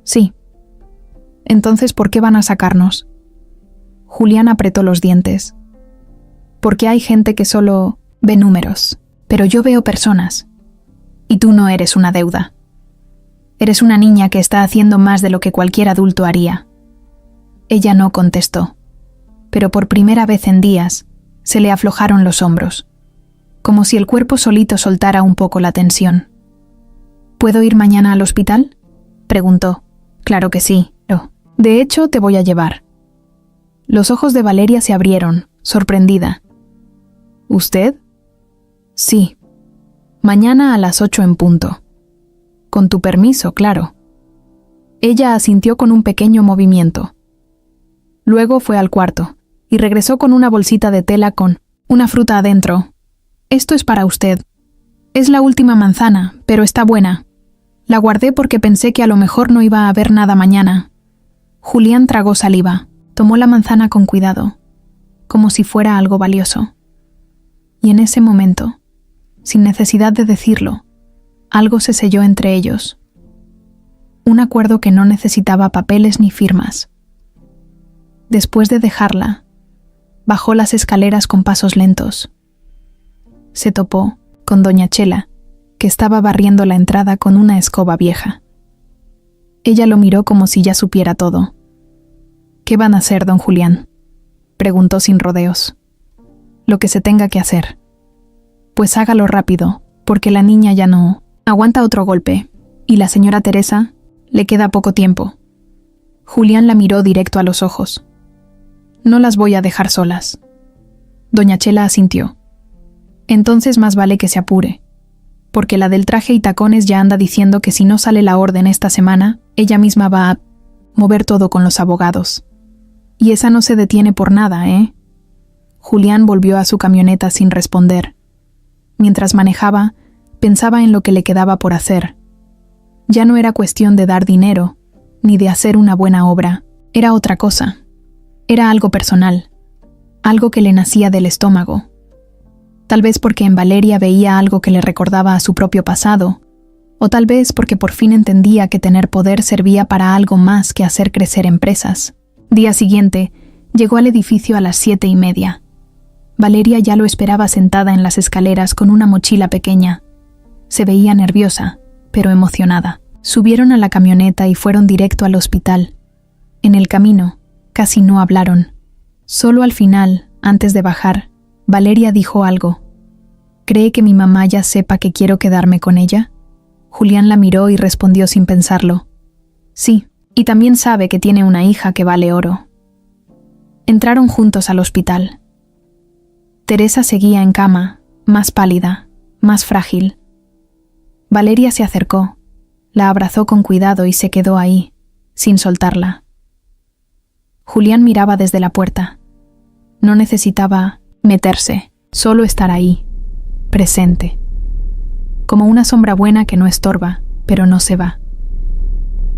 Sí. Entonces, ¿por qué van a sacarnos? Julián apretó los dientes. Porque hay gente que solo ve números, pero yo veo personas. Y tú no eres una deuda. Eres una niña que está haciendo más de lo que cualquier adulto haría. Ella no contestó, pero por primera vez en días se le aflojaron los hombros, como si el cuerpo solito soltara un poco la tensión. ¿Puedo ir mañana al hospital?, preguntó. Claro que sí, no. De hecho, te voy a llevar. Los ojos de Valeria se abrieron, sorprendida. ¿Usted? Sí. Mañana a las 8 en punto. Con tu permiso, claro. Ella asintió con un pequeño movimiento. Luego fue al cuarto y regresó con una bolsita de tela con una fruta adentro. Esto es para usted. Es la última manzana, pero está buena. La guardé porque pensé que a lo mejor no iba a haber nada mañana. Julián tragó saliva, tomó la manzana con cuidado, como si fuera algo valioso. Y en ese momento, sin necesidad de decirlo, algo se selló entre ellos. Un acuerdo que no necesitaba papeles ni firmas. Después de dejarla, bajó las escaleras con pasos lentos. Se topó con doña Chela, que estaba barriendo la entrada con una escoba vieja. Ella lo miró como si ya supiera todo. ¿Qué van a hacer, don Julián?, preguntó sin rodeos. Lo que se tenga que hacer. Pues hágalo rápido, porque la niña ya no aguanta otro golpe, y la señora Teresa le queda poco tiempo. Julián la miró directo a los ojos. No las voy a dejar solas. Doña Chela asintió. Entonces más vale que se apure, porque la del traje y tacones ya anda diciendo que si no sale la orden esta semana, ella misma va a mover todo con los abogados. Y esa no se detiene por nada, ¿eh? Julián volvió a su camioneta sin responder. Mientras manejaba, pensaba en lo que le quedaba por hacer. Ya no era cuestión de dar dinero, ni de hacer una buena obra, era otra cosa. Era algo personal, algo que le nacía del estómago. Tal vez porque en Valeria veía algo que le recordaba a su propio pasado, o tal vez porque por fin entendía que tener poder servía para algo más que hacer crecer empresas. Día siguiente, llegó al edificio a las 7:30. Valeria ya lo esperaba sentada en las escaleras con una mochila pequeña. Se veía nerviosa, pero emocionada. Subieron a la camioneta y fueron directo al hospital. En el camino, casi no hablaron. Solo al final, antes de bajar, Valeria dijo algo. ¿Cree que mi mamá ya sepa que quiero quedarme con ella? Julián la miró y respondió sin pensarlo. Sí, y también sabe que tiene una hija que vale oro. Entraron juntos al hospital. Teresa seguía en cama, más pálida, más frágil. Valeria se acercó, la abrazó con cuidado y se quedó ahí, sin soltarla. Julián miraba desde la puerta. No necesitaba meterse, solo estar ahí, presente. Como una sombra buena que no estorba, pero no se va.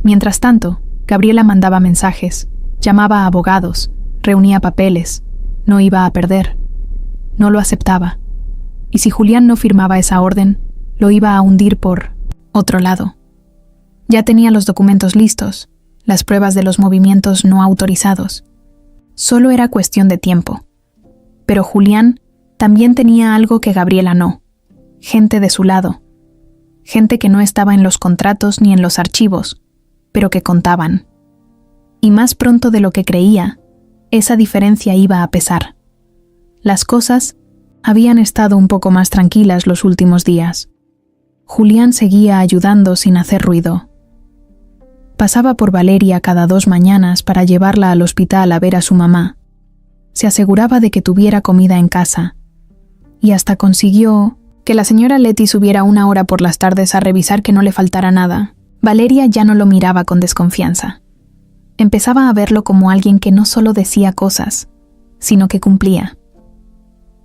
Mientras tanto, Gabriela mandaba mensajes, llamaba a abogados, reunía papeles, no iba a perder. No lo aceptaba. Y si Julián no firmaba esa orden, lo iba a hundir por otro lado. Ya tenía los documentos listos, las pruebas de los movimientos no autorizados. Solo era cuestión de tiempo. Pero Julián también tenía algo que Gabriela no. Gente de su lado. Gente que no estaba en los contratos ni en los archivos, pero que contaban. Y más pronto de lo que creía, esa diferencia iba a pesar. Las cosas habían estado un poco más tranquilas los últimos días. Julián seguía ayudando sin hacer ruido. Pasaba por Valeria cada 2 mañanas para llevarla al hospital a ver a su mamá. Se aseguraba de que tuviera comida en casa. Y hasta consiguió que la señora Leti subiera 1 hora por las tardes a revisar que no le faltara nada. Valeria ya no lo miraba con desconfianza. Empezaba a verlo como alguien que no solo decía cosas, sino que cumplía.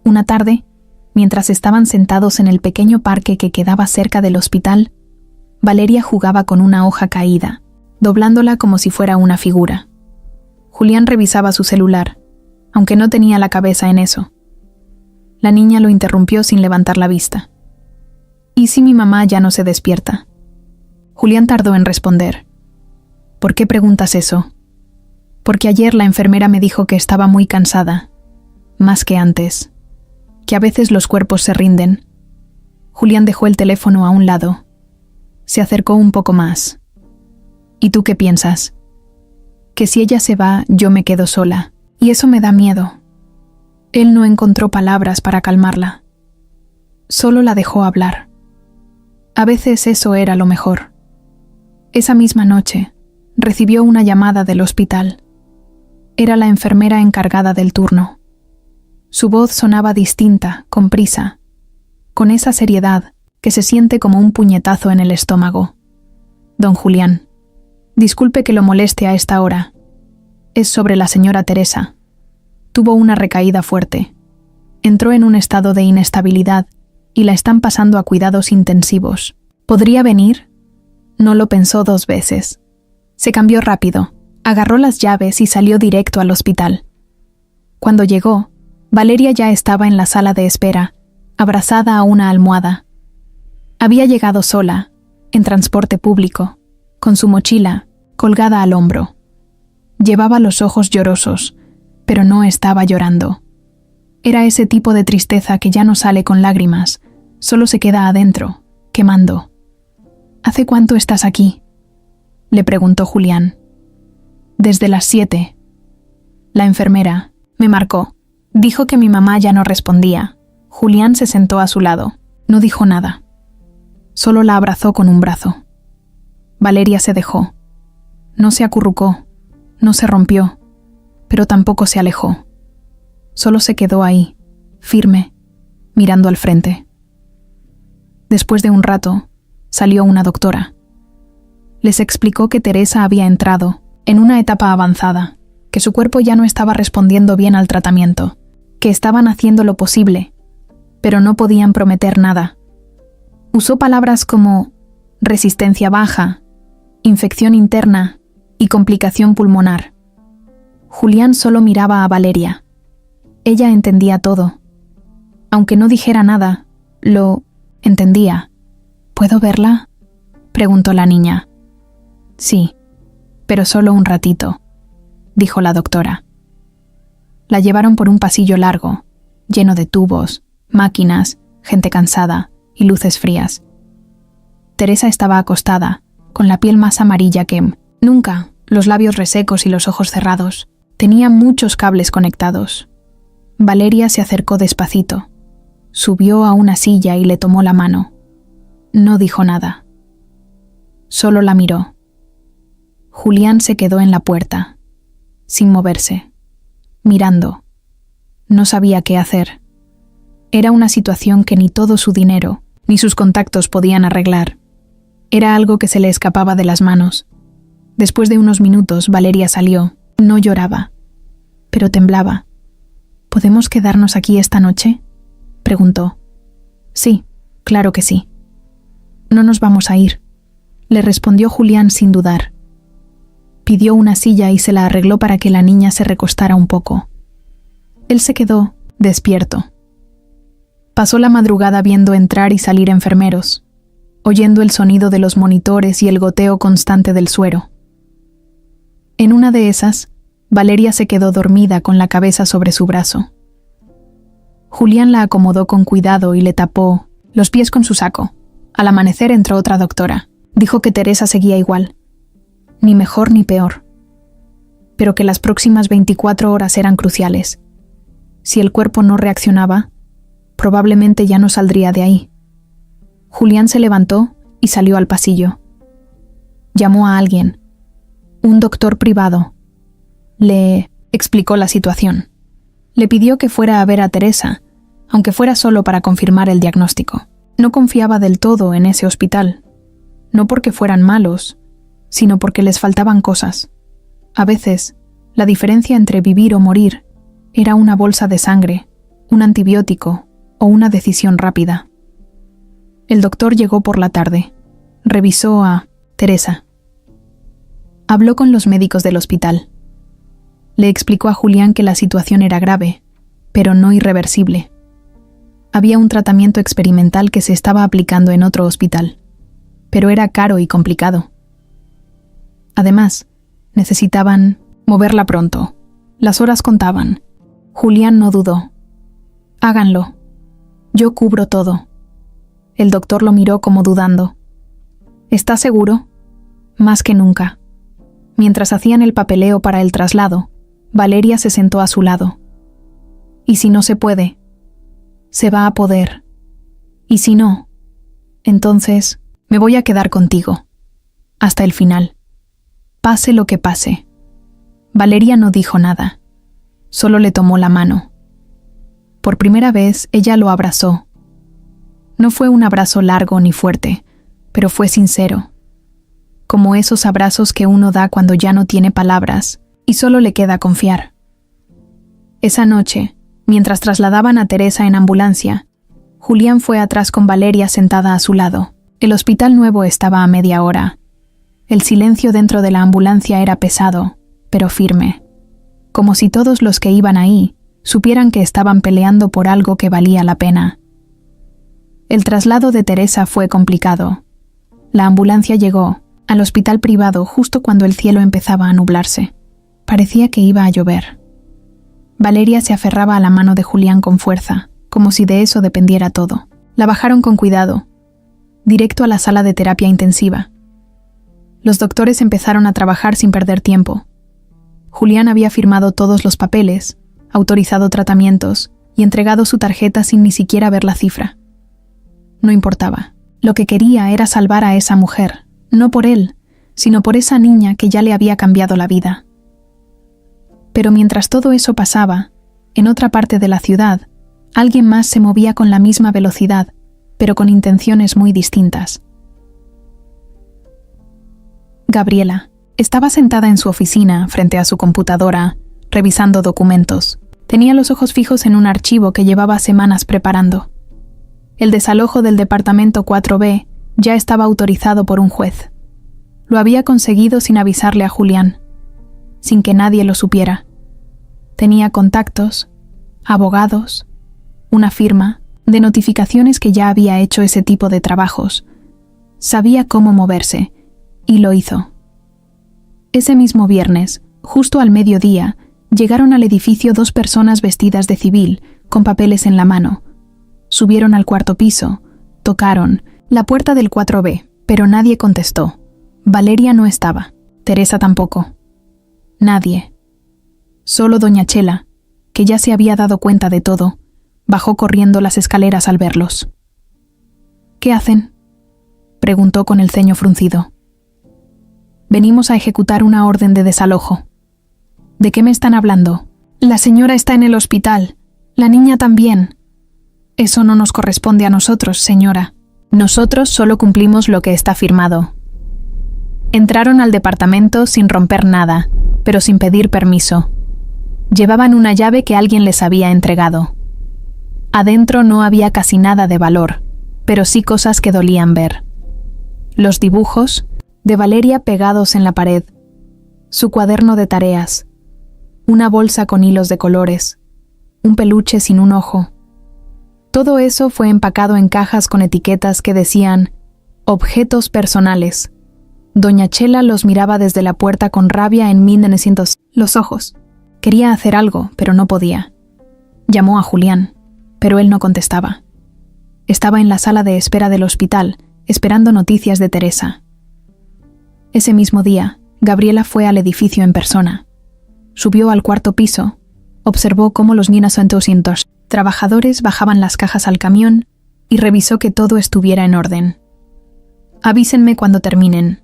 Una tarde, mientras estaban sentados en el pequeño parque que quedaba cerca del hospital, Valeria jugaba con una hoja caída, doblándola como si fuera una figura. Julián revisaba su celular, aunque no tenía la cabeza en eso. La niña lo interrumpió sin levantar la vista. ¿Y si mi mamá ya no se despierta? Julián tardó en responder. ¿Por qué preguntas eso? Porque ayer la enfermera me dijo que estaba muy cansada, más que antes, que a veces los cuerpos se rinden. Julián dejó el teléfono a un lado. Se acercó un poco más. ¿Y tú qué piensas? Que si ella se va, yo me quedo sola, y eso me da miedo. Él no encontró palabras para calmarla. Solo la dejó hablar. A veces eso era lo mejor. Esa misma noche, recibió una llamada del hospital. Era la enfermera encargada del turno. Su voz sonaba distinta, con prisa, con esa seriedad que se siente como un puñetazo en el estómago. Don Julián, disculpe que lo moleste a esta hora. Es sobre la señora Teresa. Tuvo una recaída fuerte. Entró en un estado de inestabilidad y la están pasando a cuidados intensivos. ¿Podría venir? No lo pensó 2 veces. Se cambió rápido, agarró las llaves y salió directo al hospital. Cuando llegó, Valeria ya estaba en la sala de espera, abrazada a una almohada. Había llegado sola, en transporte público, con su mochila colgada al hombro. Llevaba los ojos llorosos, pero no estaba llorando. Era ese tipo de tristeza que ya no sale con lágrimas, solo se queda adentro, quemando. ¿Hace cuánto estás aquí?, le preguntó Julián. Desde las 7. La enfermera me marcó. Dijo que mi mamá ya no respondía. Julián se sentó a su lado. No dijo nada. Solo la abrazó con un brazo. Valeria se dejó. No se acurrucó, no se rompió, pero tampoco se alejó. Solo se quedó ahí, firme, mirando al frente. Después de un rato, salió una doctora. Les explicó que Teresa había entrado en una etapa avanzada, que su cuerpo ya no estaba respondiendo bien al tratamiento, que estaban haciendo lo posible, pero no podían prometer nada. Usó palabras como resistencia baja, infección interna y complicación pulmonar. Julián solo miraba a Valeria. Ella entendía todo. Aunque no dijera nada, lo entendía. ¿Puedo verla?, preguntó la niña. Sí, pero solo un ratito, dijo la doctora. La llevaron por un pasillo largo, lleno de tubos, máquinas, gente cansada y luces frías. Teresa estaba acostada, con la piel más amarilla que nunca, los labios resecos y los ojos cerrados. Tenía muchos cables conectados. Valeria se acercó despacito, subió a una silla y le tomó la mano. No dijo nada. Solo la miró. Julián se quedó en la puerta, sin moverse, mirando. No sabía qué hacer. Era una situación que ni todo su dinero, ni sus contactos podían arreglar. Era algo que se le escapaba de las manos. Después de unos minutos, Valeria salió. No lloraba, pero temblaba. ¿Podemos quedarnos aquí esta noche?, preguntó. Sí, claro que sí. No nos vamos a ir, le respondió Julián sin dudar. Pidió una silla y se la arregló para que la niña se recostara un poco. Él se quedó, despierto. Pasó la madrugada viendo entrar y salir enfermeros, oyendo el sonido de los monitores y el goteo constante del suero. En una de esas, Valeria se quedó dormida con la cabeza sobre su brazo. Julián la acomodó con cuidado y le tapó los pies con su saco. Al amanecer entró otra doctora. Dijo que Teresa seguía igual, ni mejor ni peor, pero que las próximas 24 horas eran cruciales. Si el cuerpo no reaccionaba, probablemente ya no saldría de ahí. Julián se levantó y salió al pasillo. Llamó a alguien, un doctor privado. Le explicó la situación. Le pidió que fuera a ver a Teresa, aunque fuera solo para confirmar el diagnóstico. No confiaba del todo en ese hospital, no porque fueran malos, sino porque les faltaban cosas. A veces, la diferencia entre vivir o morir era una bolsa de sangre, un antibiótico o una decisión rápida. El doctor llegó por la tarde. Revisó a Teresa. Habló con los médicos del hospital. Le explicó a Julián que la situación era grave, pero no irreversible. Había un tratamiento experimental que se estaba aplicando en otro hospital, pero era caro y complicado. Además, necesitaban moverla pronto. Las horas contaban. Julián no dudó. Háganlo. Yo cubro todo. El doctor lo miró como dudando. ¿Estás seguro? Más que nunca. Mientras hacían el papeleo para el traslado, Valeria se sentó a su lado. ¿Y si no se puede? Se va a poder. ¿Y si no? Entonces, me voy a quedar contigo. Hasta el final. Pase lo que pase. Valeria no dijo nada. Solo le tomó la mano. Por primera vez, ella lo abrazó. No fue un abrazo largo ni fuerte, pero fue sincero. Como esos abrazos que uno da cuando ya no tiene palabras y solo le queda confiar. Esa noche, mientras trasladaban a Teresa en ambulancia, Julián fue atrás con Valeria sentada a su lado. El hospital nuevo estaba a media hora. El silencio dentro de la ambulancia era pesado, pero firme, como si todos los que iban ahí supieran que estaban peleando por algo que valía la pena. El traslado de Teresa fue complicado. La ambulancia llegó al hospital privado justo cuando el cielo empezaba a nublarse. Parecía que iba a llover. Valeria se aferraba a la mano de Julián con fuerza, como si de eso dependiera todo. La bajaron con cuidado, directo a la sala de terapia intensiva. Los doctores empezaron a trabajar sin perder tiempo. Julián había firmado todos los papeles, autorizado tratamientos y entregado su tarjeta sin ni siquiera ver la cifra. No importaba. Lo que quería era salvar a esa mujer, no por él, sino por esa niña que ya le había cambiado la vida. Pero mientras todo eso pasaba, en otra parte de la ciudad, alguien más se movía con la misma velocidad, pero con intenciones muy distintas. Gabriela estaba sentada en su oficina, frente a su computadora, revisando documentos. Tenía los ojos fijos en un archivo que llevaba semanas preparando. El desalojo del departamento 4B ya estaba autorizado por un juez. Lo había conseguido sin avisarle a Julián, sin que nadie lo supiera. Tenía contactos, abogados, una firma de notificaciones que ya había hecho ese tipo de trabajos. Sabía cómo moverse, y lo hizo. Ese mismo viernes, justo al mediodía, llegaron al edificio 2 personas vestidas de civil, con papeles en la mano. Subieron al 4º piso, tocaron la puerta del 4B, pero nadie contestó. Valeria no estaba, Teresa tampoco. Nadie. Solo doña Chela, que ya se había dado cuenta de todo, bajó corriendo las escaleras al verlos. ¿Qué hacen?, preguntó con el ceño fruncido. Venimos a ejecutar una orden de desalojo. ¿De qué me están hablando? La señora está en el hospital. La niña también. Eso no nos corresponde a nosotros, señora. Nosotros solo cumplimos lo que está firmado. Entraron al departamento sin romper nada, pero sin pedir permiso. Llevaban una llave que alguien les había entregado. Adentro no había casi nada de valor, pero sí cosas que dolían ver. Los dibujos de Valeria pegados en la pared, su cuaderno de tareas, una bolsa con hilos de colores, un peluche sin un ojo. Todo eso fue empacado en cajas con etiquetas que decían «Objetos personales». Doña Chela los miraba desde la puerta con rabia en 1900 los ojos. Quería hacer algo, pero no podía. Llamó a Julián, pero él no contestaba. Estaba en la sala de espera del hospital, esperando noticias de Teresa. Ese mismo día, Gabriela fue al edificio en persona. Subió al 4º piso, observó cómo los trabajadores bajaban las cajas al camión y revisó que todo estuviera en orden. Avísenme cuando terminen.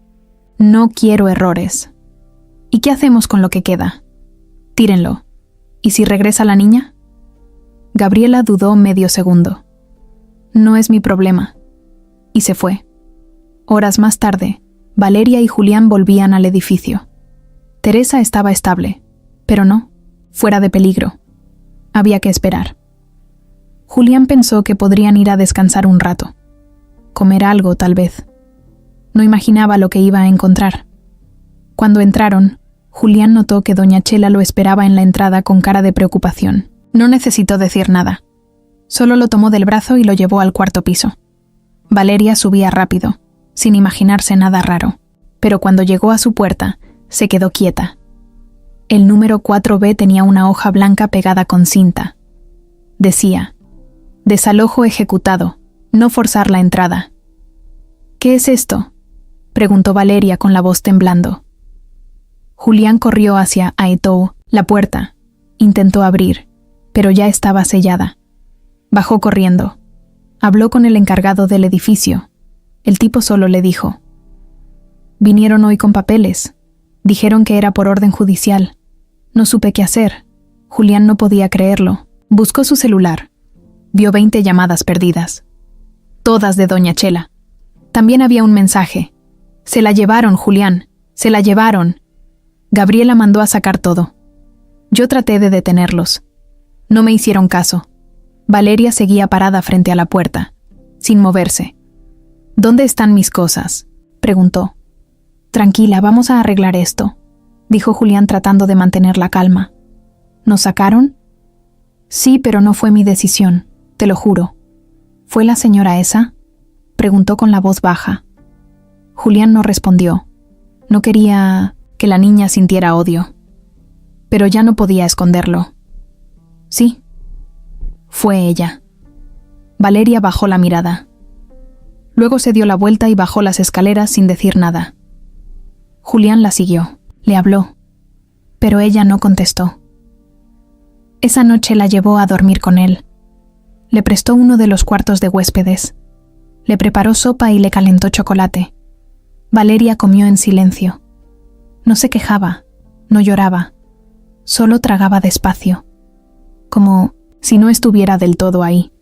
No quiero errores. ¿Y qué hacemos con lo que queda? Tírenlo. ¿Y si regresa la niña? Gabriela dudó medio segundo. No es mi problema. Y se fue. Horas más tarde, Valeria y Julián volvían al edificio. Teresa estaba estable, pero no, fuera de peligro. Había que esperar. Julián pensó que podrían ir a descansar un rato. Comer algo, tal vez. No imaginaba lo que iba a encontrar. Cuando entraron, Julián notó que doña Chela lo esperaba en la entrada con cara de preocupación. No necesitó decir nada. Solo lo tomó del brazo y lo llevó al cuarto piso. Valeria subía rápido, sin imaginarse nada raro, pero cuando llegó a su puerta, se quedó quieta. El número 4B tenía una hoja blanca pegada con cinta. Decía: desalojo ejecutado, no forzar la entrada. ¿Qué es esto?, preguntó Valeria con la voz temblando. Julián corrió hacia Aetou, la puerta. Intentó abrir, pero ya estaba sellada. Bajó corriendo. Habló con el encargado del edificio. El tipo solo le dijo: vinieron hoy con papeles. Dijeron que era por orden judicial. No supe qué hacer. Julián no podía creerlo. Buscó su celular. Vio 20 llamadas perdidas. Todas de doña Chela. También había un mensaje: se la llevaron, Julián, se la llevaron. Gabriela mandó a sacar todo. Yo traté de detenerlos. No me hicieron caso. Valeria seguía parada frente a la puerta, sin moverse. ¿Dónde están mis cosas?, preguntó. Tranquila, vamos a arreglar esto, dijo Julián tratando de mantener la calma. ¿Nos sacaron? Sí, pero no fue mi decisión, te lo juro. ¿Fue la señora esa?, preguntó con la voz baja. Julián no respondió. No quería que la niña sintiera odio, pero ya no podía esconderlo. Sí, fue ella. Valeria bajó la mirada. Luego se dio la vuelta y bajó las escaleras sin decir nada. Julián la siguió, le habló, pero ella no contestó. Esa noche la llevó a dormir con él. Le prestó uno de los cuartos de huéspedes. Le preparó sopa y le calentó chocolate. Valeria comió en silencio. No se quejaba, no lloraba, solo tragaba despacio, como si no estuviera del todo ahí.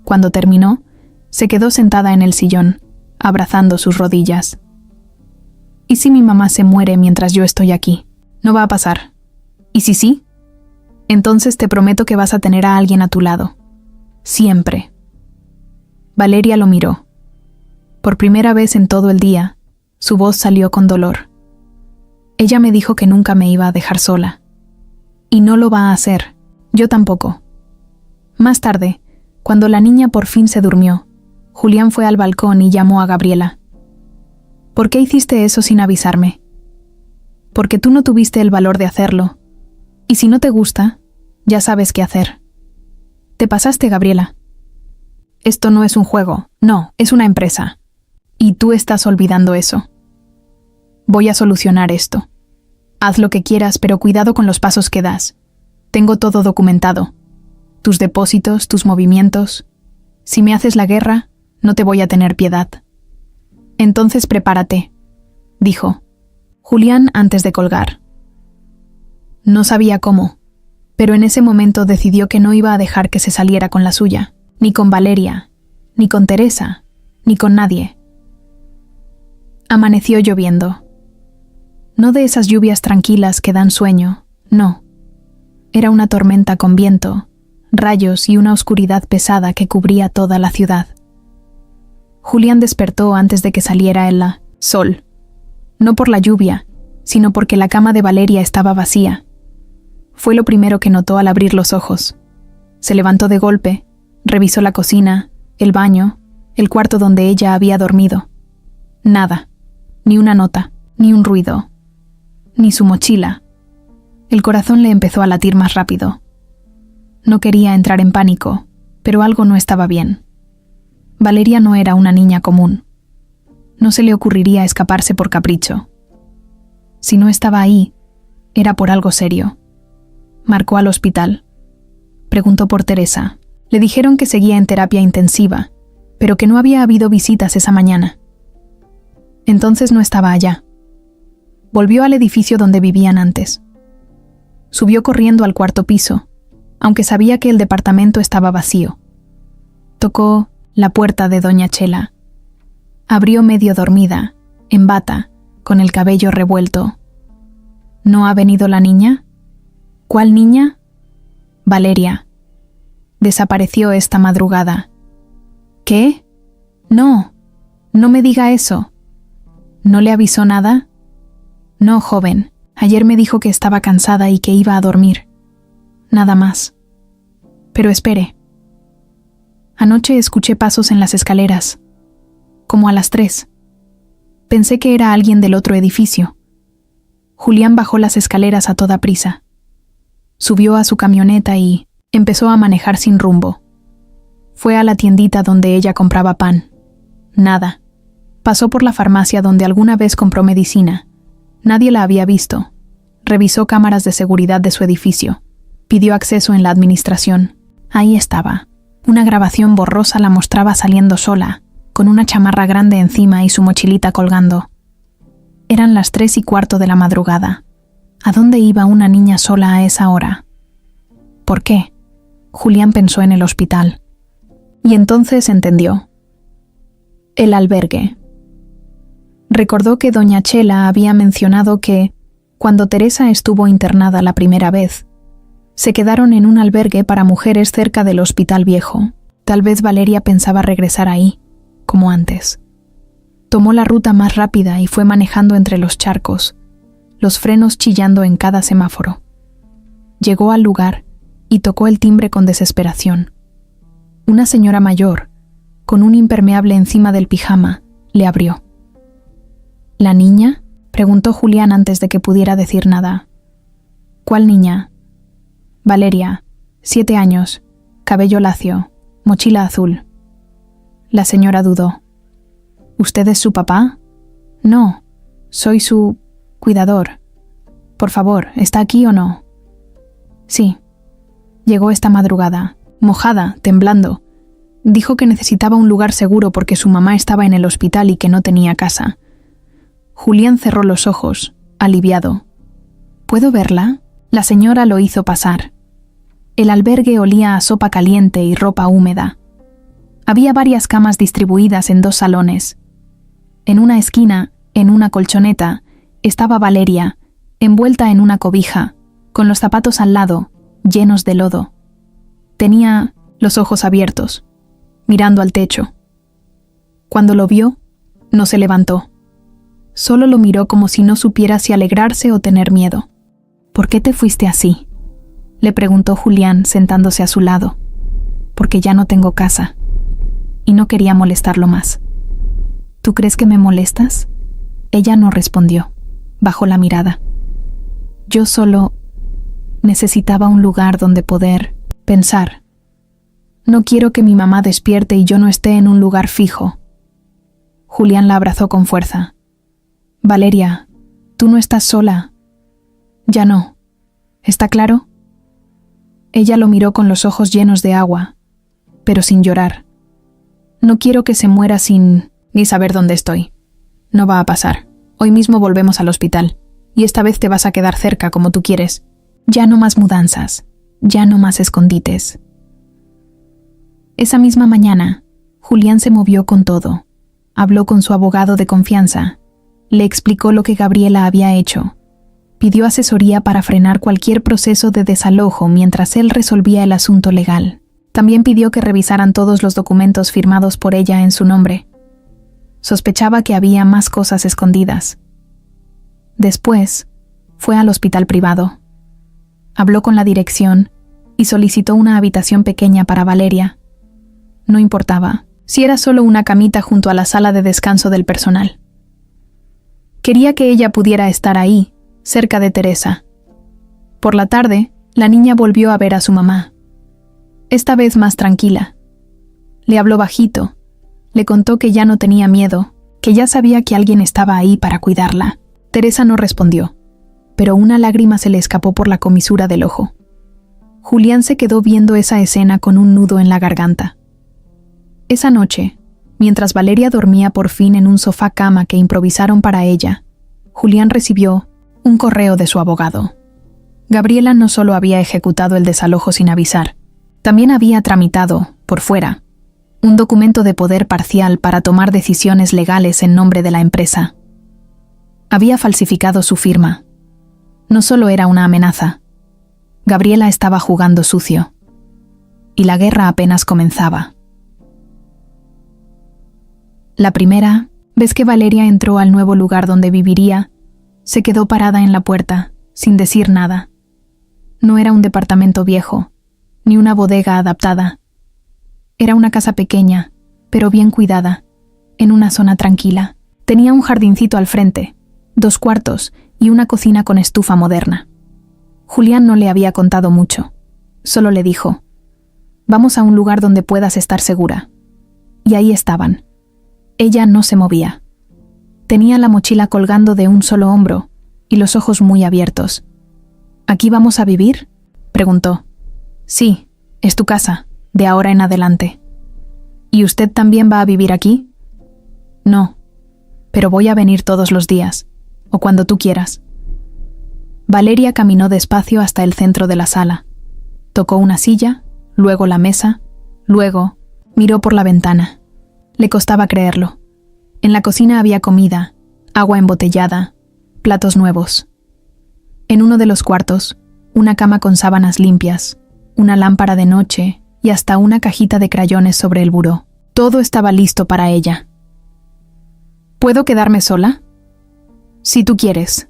Cuando terminó, se quedó sentada en el sillón, abrazando sus rodillas. ¿Y si mi mamá se muere mientras yo estoy aquí? No va a pasar. ¿Y si sí? Entonces te prometo que vas a tener a alguien a tu lado. Siempre. Valeria lo miró. Por primera vez en todo el día, su voz salió con dolor. Ella me dijo que nunca me iba a dejar sola. Y no lo va a hacer. Yo tampoco. Más tarde, cuando la niña por fin se durmió, Julián fue al balcón y llamó a Gabriela. ¿Por qué hiciste eso sin avisarme? Porque tú no tuviste el valor de hacerlo. Y si no te gusta, ya sabes qué hacer. Te pasaste, Gabriela. Esto no es un juego, no, es una empresa. Y tú estás olvidando eso. Voy a solucionar esto. Haz lo que quieras, pero cuidado con los pasos que das. Tengo todo documentado. Tus depósitos, tus movimientos. Si me haces la guerra, no te voy a tener piedad. Entonces prepárate, dijo Julián antes de colgar. No sabía cómo, pero en ese momento decidió que no iba a dejar que se saliera con la suya, ni con Valeria, ni con Teresa, ni con nadie. Amaneció lloviendo. No de esas lluvias tranquilas que dan sueño, no. Era una tormenta con viento, rayos y una oscuridad pesada que cubría toda la ciudad. Julián despertó antes de que saliera el sol. No por la lluvia, sino porque la cama de Valeria estaba vacía. Fue lo primero que notó al abrir los ojos. Se levantó de golpe, revisó la cocina, el baño, el cuarto donde ella había dormido. Nada, ni una nota, ni un ruido, ni su mochila. El corazón le empezó a latir más rápido. No quería entrar en pánico, pero algo no estaba bien. Valeria no era una niña común. No se le ocurriría escaparse por capricho. Si no estaba ahí, era por algo serio. Marcó al hospital. Preguntó por Teresa. Le dijeron que seguía en terapia intensiva, pero que no había habido visitas esa mañana. Entonces no estaba allá. Volvió al edificio donde vivían antes. Subió corriendo al cuarto piso, aunque sabía que el departamento estaba vacío. Tocó la puerta de doña Chela. Abrió medio dormida, en bata, con el cabello revuelto. ¿No ha venido la niña? ¿Cuál niña? Valeria. Desapareció esta madrugada. ¿Qué? No, no me diga eso. ¿No le avisó nada? No, joven. Ayer me dijo que estaba cansada y que iba a dormir. Nada más. Pero espere. Anoche escuché pasos en las escaleras, como a las 3. Pensé que era alguien del otro edificio. Julián bajó las escaleras a toda prisa. Subió a su camioneta y empezó a manejar sin rumbo. Fue a la tiendita donde ella compraba pan. Nada. Pasó por la farmacia donde alguna vez compró medicina. Nadie la había visto. Revisó cámaras de seguridad de su edificio. Pidió acceso en la administración. Ahí estaba. Una grabación borrosa la mostraba saliendo sola, con una chamarra grande encima y su mochilita colgando. Eran las 3:15 de la madrugada. ¿A dónde iba una niña sola a esa hora? ¿Por qué? Julián pensó en el hospital. Y entonces entendió. El albergue. Recordó que doña Chela había mencionado que, cuando Teresa estuvo internada la primera vez, se quedaron en un albergue para mujeres cerca del hospital viejo. Tal vez Valeria pensaba regresar ahí, como antes. Tomó la ruta más rápida y fue manejando entre los charcos, los frenos chillando en cada semáforo. Llegó al lugar y tocó el timbre con desesperación. Una señora mayor, con un impermeable encima del pijama, le abrió. ¿La niña?, preguntó Julián antes de que pudiera decir nada. ¿Cuál niña? Valeria, 7 años, cabello lacio, mochila azul. La señora dudó. ¿Usted es su papá? No, soy su cuidador. Por favor, ¿está aquí o no? Sí. Llegó esta madrugada, mojada, temblando. Dijo que necesitaba un lugar seguro porque su mamá estaba en el hospital y que no tenía casa. Julián cerró los ojos, aliviado. ¿Puedo verla? La señora lo hizo pasar. El albergue olía a sopa caliente y ropa húmeda. Había varias camas distribuidas en 2 salones. En una esquina, en una colchoneta, estaba Valeria, envuelta en una cobija, con los zapatos al lado, llenos de lodo. Tenía los ojos abiertos, mirando al techo. Cuando lo vio, no se levantó. Solo lo miró como si no supiera si alegrarse o tener miedo. ¿Por qué te fuiste así?, le preguntó Julián sentándose a su lado. Porque ya no tengo casa. Y no quería molestarlo más. ¿Tú crees que me molestas? Ella no respondió. Bajó la mirada. Yo solo necesitaba un lugar donde poder pensar. No quiero que mi mamá despierte y yo no esté en un lugar fijo. Julián la abrazó con fuerza. Valeria, tú no estás sola. Ya no. ¿Está claro? Ella lo miró con los ojos llenos de agua, pero sin llorar. No quiero que se muera sin ni saber dónde estoy. No va a pasar. Hoy mismo volvemos al hospital, y esta vez te vas a quedar cerca como tú quieres. Ya no más mudanzas, ya no más escondites. Esa misma mañana, Julián se movió con todo. Habló con su abogado de confianza. Le explicó lo que Gabriela había hecho. Pidió asesoría para frenar cualquier proceso de desalojo mientras él resolvía el asunto legal. También pidió que revisaran todos los documentos firmados por ella en su nombre. Sospechaba que había más cosas escondidas. Después, fue al hospital privado. Habló con la dirección y solicitó una habitación pequeña para Valeria. No importaba, si era solo una camita junto a la sala de descanso del personal. Quería que ella pudiera estar ahí, cerca de Teresa. Por la tarde, la niña volvió a ver a su mamá. Esta vez más tranquila. Le habló bajito. Le contó que ya no tenía miedo, que ya sabía que alguien estaba ahí para cuidarla. Teresa no respondió, pero una lágrima se le escapó por la comisura del ojo. Julián se quedó viendo esa escena con un nudo en la garganta. Esa noche, mientras Valeria dormía por fin en un sofá cama que improvisaron para ella, Julián recibió un correo de su abogado. Gabriela no solo había ejecutado el desalojo sin avisar, también había tramitado, por fuera, un documento de poder parcial para tomar decisiones legales en nombre de la empresa. Había falsificado su firma. No solo era una amenaza. Gabriela estaba jugando sucio. Y la guerra apenas comenzaba. La primera vez que Valeria entró al nuevo lugar donde viviría, se quedó parada en la puerta, sin decir nada. No era un departamento viejo, ni una bodega adaptada. Era una casa pequeña, pero bien cuidada, en una zona tranquila. Tenía un jardincito al frente, 2 cuartos y una cocina con estufa moderna. Julián no le había contado mucho. Solo le dijo: «Vamos a un lugar donde puedas estar segura». Y ahí estaban. Ella no se movía. Tenía la mochila colgando de un solo hombro y los ojos muy abiertos. «¿Aquí vamos a vivir?», preguntó. «Sí, es tu casa, de ahora en adelante». «¿Y usted también va a vivir aquí?». «No, pero voy a venir todos los días, o cuando tú quieras». Valeria caminó despacio hasta el centro de la sala. Tocó una silla, luego la mesa, luego miró por la ventana. Le costaba creerlo. En la cocina había comida, agua embotellada, platos nuevos. En uno de los cuartos, una cama con sábanas limpias, una lámpara de noche y hasta una cajita de crayones sobre el buró. Todo estaba listo para ella. «¿Puedo quedarme sola?». «Si tú quieres».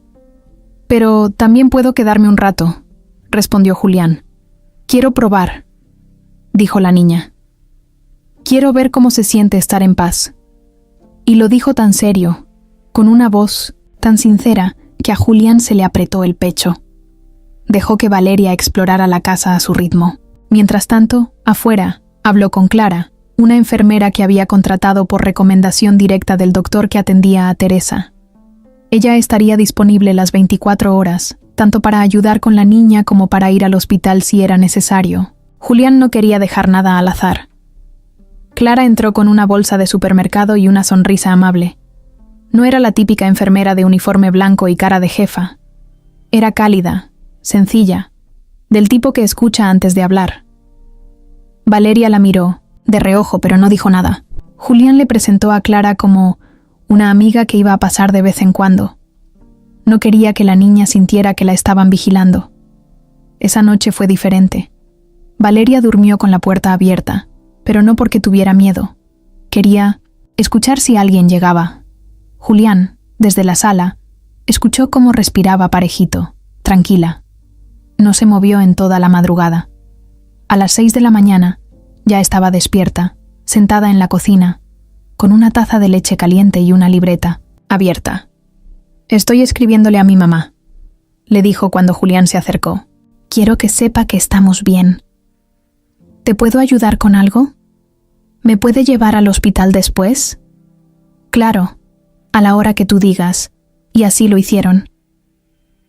«Pero también puedo quedarme un rato», respondió Julián. «Quiero probar», dijo la niña. «Quiero ver cómo se siente estar en paz». Y lo dijo tan serio, con una voz tan sincera, que a Julián se le apretó el pecho. Dejó que Valeria explorara la casa a su ritmo. Mientras tanto, afuera, habló con Clara, una enfermera que había contratado por recomendación directa del doctor que atendía a Teresa. Ella estaría disponible las 24 horas, tanto para ayudar con la niña como para ir al hospital si era necesario. Julián no quería dejar nada al azar. Clara entró con una bolsa de supermercado y una sonrisa amable. No era la típica enfermera de uniforme blanco y cara de jefa. Era cálida, sencilla, del tipo que escucha antes de hablar. Valeria la miró, de reojo, pero no dijo nada. Julián le presentó a Clara como una amiga que iba a pasar de vez en cuando. No quería que la niña sintiera que la estaban vigilando. Esa noche fue diferente. Valeria durmió con la puerta abierta, pero no porque tuviera miedo. Quería escuchar si alguien llegaba. Julián, desde la sala, escuchó cómo respiraba parejito, tranquila. No se movió en toda la madrugada. A las 6 de la mañana, ya estaba despierta, sentada en la cocina, con una taza de leche caliente y una libreta abierta. «Estoy escribiéndole a mi mamá», le dijo cuando Julián se acercó. «Quiero que sepa que estamos bien». «¿Te puedo ayudar con algo? ¿Me puede llevar al hospital después?». «Claro, a la hora que tú digas», y así lo hicieron.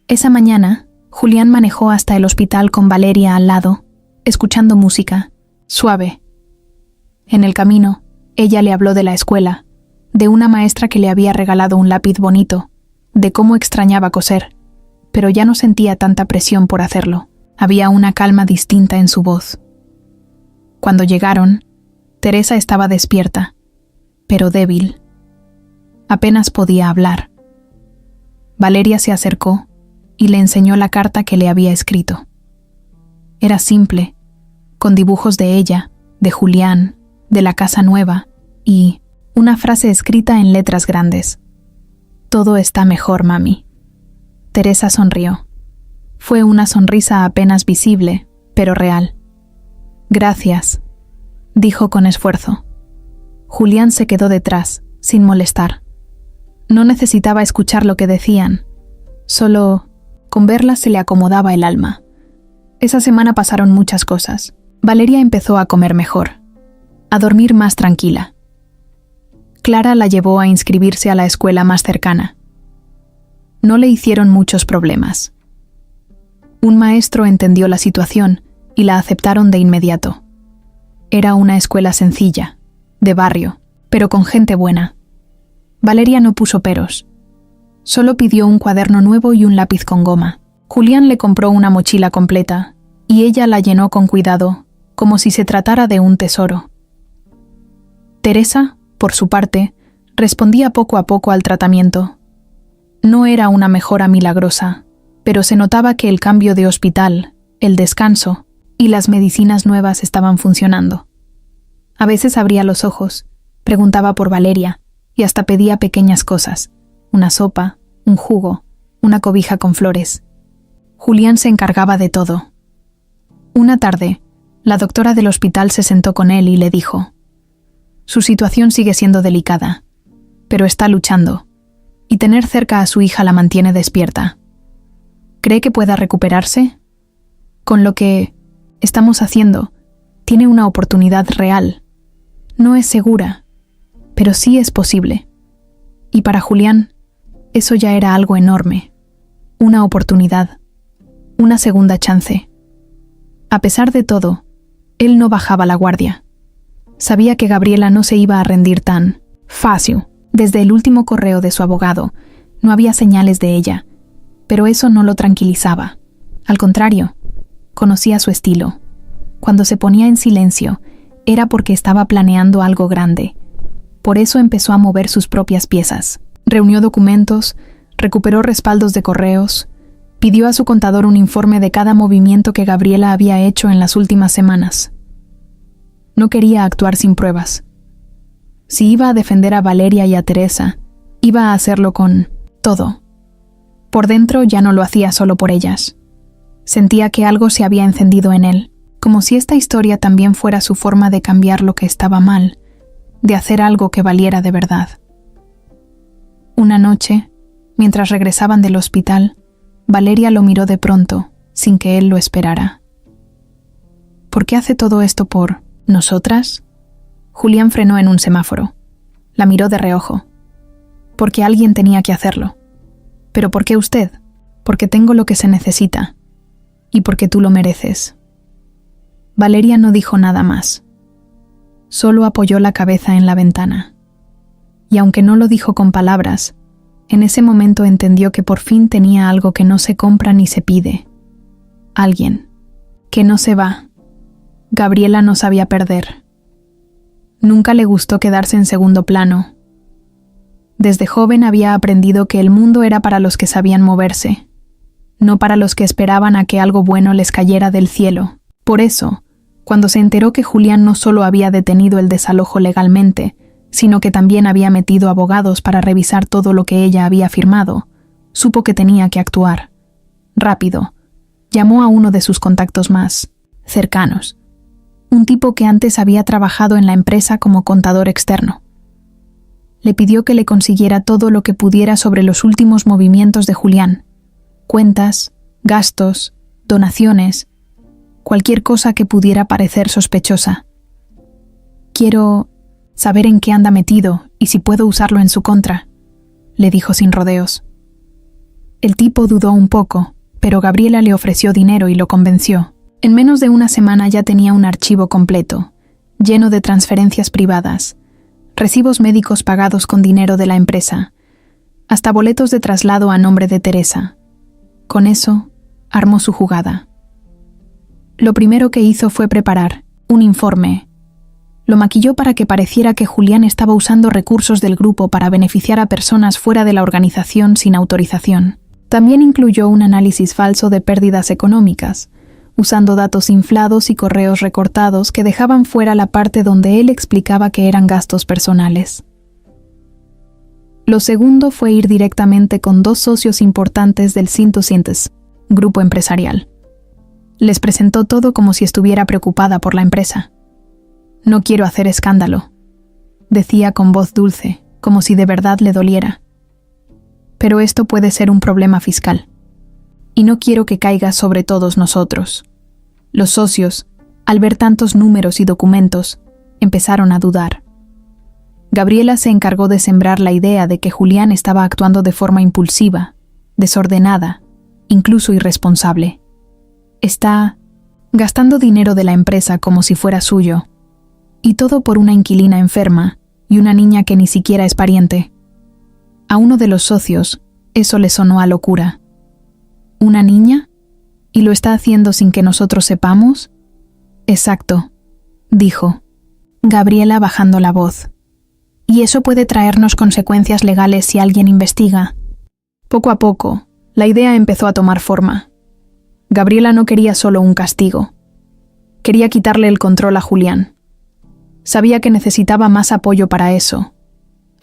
Esa mañana, Julián manejó hasta el hospital con Valeria al lado, escuchando música, suave. En el camino, ella le habló de la escuela, de una maestra que le había regalado un lápiz bonito, de cómo extrañaba coser, pero ya no sentía tanta presión por hacerlo. Había una calma distinta en su voz. Cuando llegaron, Teresa estaba despierta, pero débil. Apenas podía hablar. Valeria se acercó y le enseñó la carta que le había escrito. Era simple, con dibujos de ella, de Julián, de la casa nueva y una frase escrita en letras grandes. «Todo está mejor, mami». Teresa sonrió. Fue una sonrisa apenas visible, pero real. «Gracias», dijo con esfuerzo. Julián se quedó detrás, sin molestar. No necesitaba escuchar lo que decían. Solo, con verlas se le acomodaba el alma. Esa semana pasaron muchas cosas. Valeria empezó a comer mejor, a dormir más tranquila. Clara la llevó a inscribirse a la escuela más cercana. No le hicieron muchos problemas. Un maestro entendió la situación y la aceptaron de inmediato. Era una escuela sencilla, de barrio, pero con gente buena. Valeria no puso peros. Solo pidió un cuaderno nuevo y un lápiz con goma. Julián le compró una mochila completa y ella la llenó con cuidado, como si se tratara de un tesoro. Teresa, por su parte, respondía poco a poco al tratamiento. No era una mejora milagrosa, pero se notaba que el cambio de hospital, el descanso y las medicinas nuevas estaban funcionando. A veces abría los ojos, preguntaba por Valeria y hasta pedía pequeñas cosas, una sopa, un jugo, una cobija con flores. Julián se encargaba de todo. Una tarde, La doctora del hospital se sentó con él y le dijo: «Su situación sigue siendo delicada, pero está luchando, y tener cerca a su hija la mantiene despierta. ¿Cree que pueda recuperarse? Con lo que estamos haciendo, tiene una oportunidad real. No es segura, pero sí es posible. Y para Julián, eso ya era algo enorme. Una oportunidad, una segunda chance». A pesar de todo, él no bajaba la guardia. Sabía que Gabriela no se iba a rendir tan fácil. Desde el último correo de su abogado, no había señales de ella, pero eso no lo tranquilizaba. Al contrario, conocía su estilo. Cuando se ponía en silencio, era porque estaba planeando algo grande. Por eso empezó a mover sus propias piezas. Reunió documentos, recuperó respaldos de correos, pidió a su contador un informe de cada movimiento que Gabriela había hecho en las últimas semanas. No quería actuar sin pruebas. Si iba a defender a Valeria y a Teresa, iba a hacerlo con todo. Por dentro ya no lo hacía solo por ellas. Sentía que algo se había encendido en él, como si esta historia también fuera su forma de cambiar lo que estaba mal, de hacer algo que valiera de verdad. Una noche, mientras regresaban del hospital, Valeria lo miró de pronto, sin que él lo esperara. ¿Por qué hace todo esto por nosotras? Julián frenó en un semáforo. La miró de reojo. Porque alguien tenía que hacerlo. ¿Pero por qué usted? Porque tengo lo que se necesita. Y porque tú lo mereces. Valeria no dijo nada más. Solo apoyó la cabeza en la ventana. Y aunque no lo dijo con palabras, en ese momento entendió que por fin tenía algo que no se compra ni se pide. Alguien. Que no se va. Gabriela no sabía perder. Nunca le gustó quedarse en segundo plano. Desde joven había aprendido que el mundo era para los que sabían moverse, no para los que esperaban a que algo bueno les cayera del cielo. Por eso, cuando se enteró que Julián no solo había detenido el desalojo legalmente, sino que también había metido abogados para revisar todo lo que ella había firmado, supo que tenía que actuar. Rápido, llamó a uno de sus contactos más cercanos, un tipo que antes había trabajado en la empresa como contador externo. Le pidió que le consiguiera todo lo que pudiera sobre los últimos movimientos de Julián: cuentas, gastos, donaciones, cualquier cosa que pudiera parecer sospechosa. «Quiero saber en qué anda metido y si puedo usarlo en su contra», le dijo sin rodeos. El tipo dudó un poco, pero Gabriela le ofreció dinero y lo convenció. En menos de una semana ya tenía un archivo completo, lleno de transferencias privadas, recibos médicos pagados con dinero de la empresa, hasta boletos de traslado a nombre de Teresa. Con eso, armó su jugada. Lo primero que hizo fue preparar un informe. Lo maquilló para que pareciera que Julián estaba usando recursos del grupo para beneficiar a personas fuera de la organización sin autorización. También incluyó un análisis falso de pérdidas económicas, usando datos inflados y correos recortados que dejaban fuera la parte donde él explicaba que eran gastos personales. Lo segundo fue ir directamente con dos socios importantes del Sintosyntes, grupo empresarial. Les presentó todo como si estuviera preocupada por la empresa. «No quiero hacer escándalo», decía con voz dulce, como si de verdad le doliera. «Pero esto puede ser un problema fiscal. Y no quiero que caiga sobre todos nosotros». Los socios, al ver tantos números y documentos, empezaron a dudar. Gabriela se encargó de sembrar la idea de que Julián estaba actuando de forma impulsiva, desordenada, incluso irresponsable. Está gastando dinero de la empresa como si fuera suyo, y todo por una inquilina enferma y una niña que ni siquiera es pariente. A uno de los socios, eso le sonó a locura. ¿Una niña? ¿Y lo está haciendo sin que nosotros sepamos? Exacto, dijo Gabriela bajando la voz. Y eso puede traernos consecuencias legales si alguien investiga. Poco a poco, la idea empezó a tomar forma. Gabriela no quería solo un castigo. Quería quitarle el control a Julián. Sabía que necesitaba más apoyo para eso,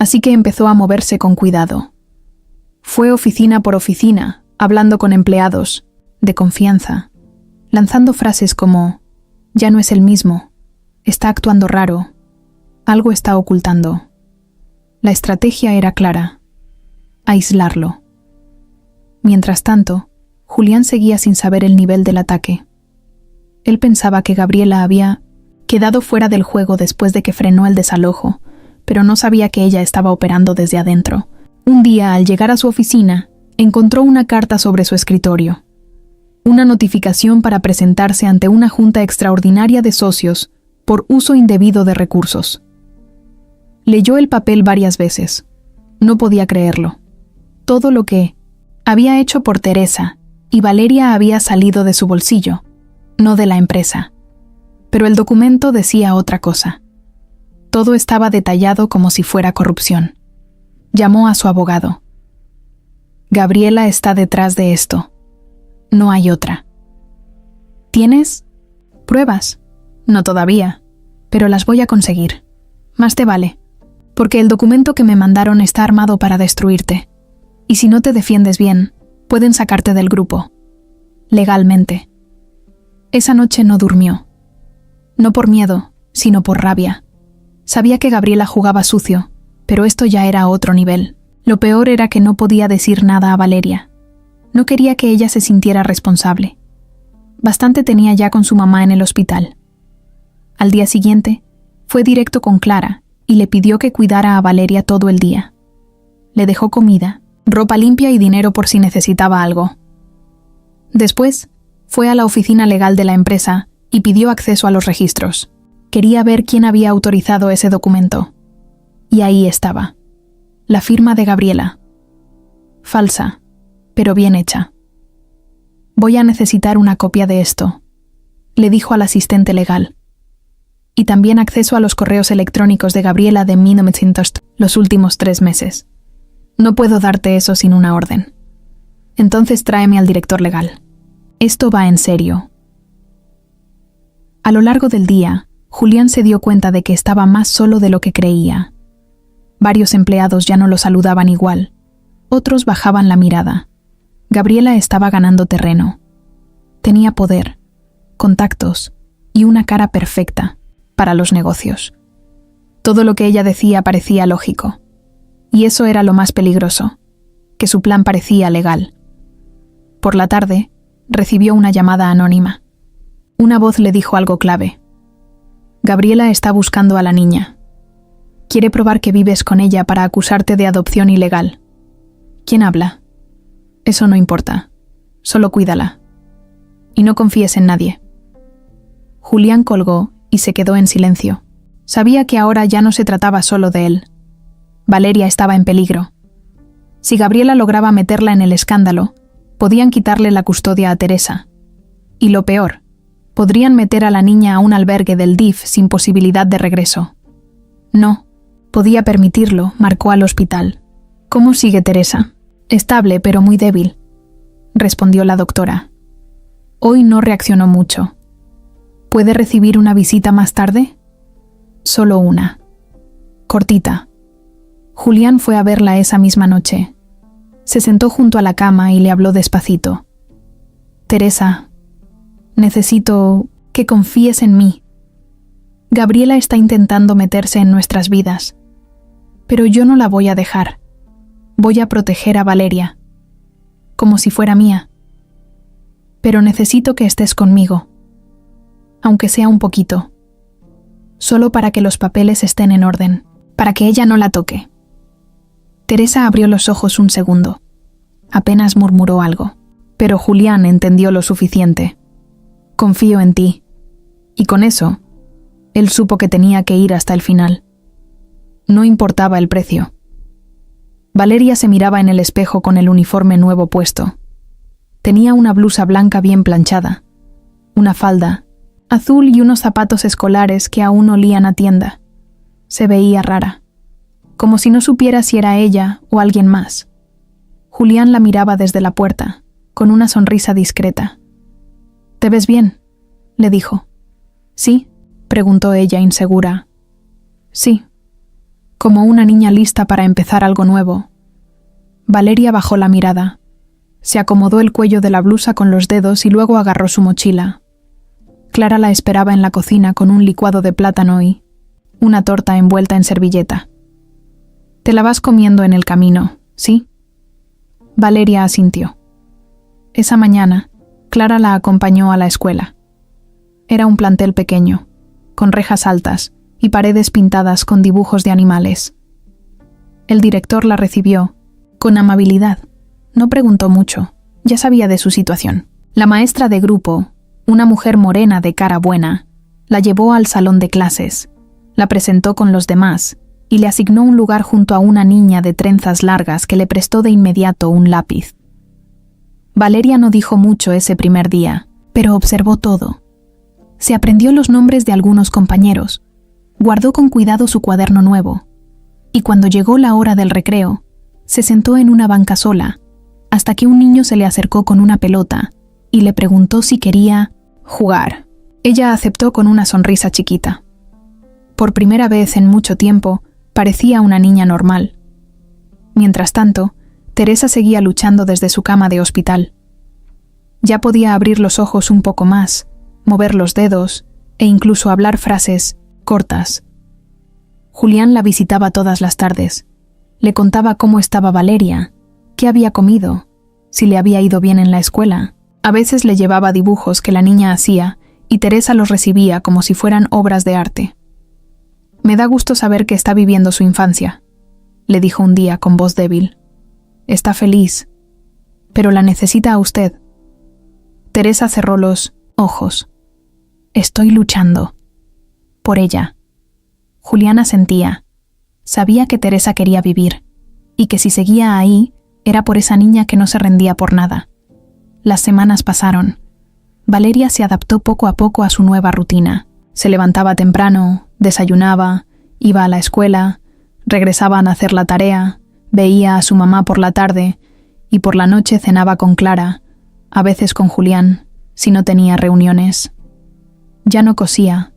así que empezó a moverse con cuidado. Fue oficina por oficina, hablando con empleados, de confianza, lanzando frases como Ya no es el mismo. Está actuando raro. Algo está ocultando. La estrategia era clara: aislarlo. Mientras tanto, Julián seguía sin saber el nivel del ataque. Él pensaba que Gabriela había quedado fuera del juego después de que frenó el desalojo, pero no sabía que ella estaba operando desde adentro. Un día, al llegar a su oficina, encontró una carta sobre su escritorio. Una notificación para presentarse ante una junta extraordinaria de socios por uso indebido de recursos. Leyó el papel varias veces. No podía creerlo. Todo lo que había hecho por Teresa y Valeria había salido de su bolsillo, no de la empresa. Pero el documento decía otra cosa. Todo estaba detallado como si fuera corrupción. Llamó a su abogado. Gabriela está detrás de esto. No hay otra. ¿Tienes pruebas? No todavía, pero las voy a conseguir. Más te vale, porque el documento que me mandaron está armado para destruirte. Y si no te defiendes bien, pueden sacarte del grupo. Legalmente. Esa noche no durmió. No por miedo, sino por rabia. Sabía que Gabriela jugaba sucio, pero esto ya era a otro nivel. Lo peor era que no podía decir nada a Valeria. No quería que ella se sintiera responsable. Bastante tenía ya con su mamá en el hospital. Al día siguiente, fue directo con Clara y le pidió que cuidara a Valeria todo el día. Le dejó comida, ropa limpia y dinero por si necesitaba algo. Después, fue a la oficina legal de la empresa y pidió acceso a los registros. Quería ver quién había autorizado ese documento. Y ahí estaba. La firma de Gabriela. Falsa, pero bien hecha. Voy a necesitar una copia de esto, le dijo al asistente legal. Y también acceso a los correos electrónicos de Gabriela de 1900 los últimos 3 meses. No puedo darte eso sin una orden. Entonces tráeme al director legal. Esto va en serio. A lo largo del día, Julián se dio cuenta de que estaba más solo de lo que creía. Varios empleados ya no lo saludaban igual. Otros bajaban la mirada. Gabriela estaba ganando terreno. Tenía poder, contactos y una cara perfecta para los negocios. Todo lo que ella decía parecía lógico. Y eso era lo más peligroso, que su plan parecía legal. Por la tarde, recibió una llamada anónima. Una voz le dijo algo clave. Gabriela está buscando a la niña. Quiere probar que vives con ella para acusarte de adopción ilegal. ¿Quién habla? Eso no importa. Solo cuídala. Y no confíes en nadie. Julián colgó y se quedó en silencio. Sabía que ahora ya no se trataba solo de él. Valeria estaba en peligro. Si Gabriela lograba meterla en el escándalo, podían quitarle la custodia a Teresa. Y lo peor, podrían meter a la niña a un albergue del DIF sin posibilidad de regreso. No, podía permitirlo, marcó al hospital. ¿Cómo sigue Teresa? Estable, pero muy débil, respondió la doctora. Hoy no reaccionó mucho. ¿Puede recibir una visita más tarde? Solo una. Cortita. Julián fue a verla esa misma noche. Se sentó junto a la cama y le habló despacito. Teresa, necesito que confíes en mí. Gabriela está intentando meterse en nuestras vidas, pero yo no la voy a dejar. Voy a proteger a Valeria, como si fuera mía. Pero necesito que estés conmigo, aunque sea un poquito, solo para que los papeles estén en orden, para que ella no la toque. Teresa abrió los ojos un segundo. Apenas murmuró algo, pero Julián entendió lo suficiente. Confío en ti. Y con eso, él supo que tenía que ir hasta el final. No importaba el precio. Valeria se miraba en el espejo con el uniforme nuevo puesto. Tenía una blusa blanca bien planchada, una falda azul y unos zapatos escolares que aún olían a tienda. Se veía rara, como si no supiera si era ella o alguien más. Julián la miraba desde la puerta, con una sonrisa discreta. «¿Te ves bien?», le dijo. «¿Sí?», preguntó ella insegura. «Sí», como una niña lista para empezar algo nuevo. Valeria bajó la mirada. Se acomodó el cuello de la blusa con los dedos y luego agarró su mochila. Clara la esperaba en la cocina con un licuado de plátano y una torta envuelta en servilleta. «Te la vas comiendo en el camino, ¿sí?» Valeria asintió. Esa mañana, Clara la acompañó a la escuela. Era un plantel pequeño, con rejas altas y paredes pintadas con dibujos de animales. El director la recibió con amabilidad. No preguntó mucho, ya sabía de su situación. La maestra de grupo, una mujer morena de cara buena, la llevó al salón de clases, la presentó con los demás y le asignó un lugar junto a una niña de trenzas largas que le prestó de inmediato un lápiz. Valeria no dijo mucho ese primer día, pero observó todo. Se aprendió los nombres de algunos compañeros, guardó con cuidado su cuaderno nuevo, y cuando llegó la hora del recreo, se sentó en una banca sola, hasta que un niño se le acercó con una pelota y le preguntó si quería jugar. Ella aceptó con una sonrisa chiquita. Por primera vez en mucho tiempo, parecía una niña normal. Mientras tanto, Teresa seguía luchando desde su cama de hospital. Ya podía abrir los ojos un poco más, mover los dedos e incluso hablar frases cortas. Julián la visitaba todas las tardes. Le contaba cómo estaba Valeria, qué había comido, si le había ido bien en la escuela. A veces le llevaba dibujos que la niña hacía y Teresa los recibía como si fueran obras de arte. «Me da gusto saber que está viviendo su infancia», le dijo un día con voz débil. «Está feliz, pero la necesita a usted». Teresa cerró los ojos. «Estoy luchando. Por ella». Julián asentía. Sabía que Teresa quería vivir, y que si seguía ahí, era por esa niña que no se rendía por nada. Las semanas pasaron. Valeria se adaptó poco a poco a su nueva rutina. Se levantaba temprano, desayunaba, iba a la escuela, regresaban a hacer la tarea, veía a su mamá por la tarde y por la noche cenaba con Clara, a veces con Julián, si no tenía reuniones. Ya no cosía,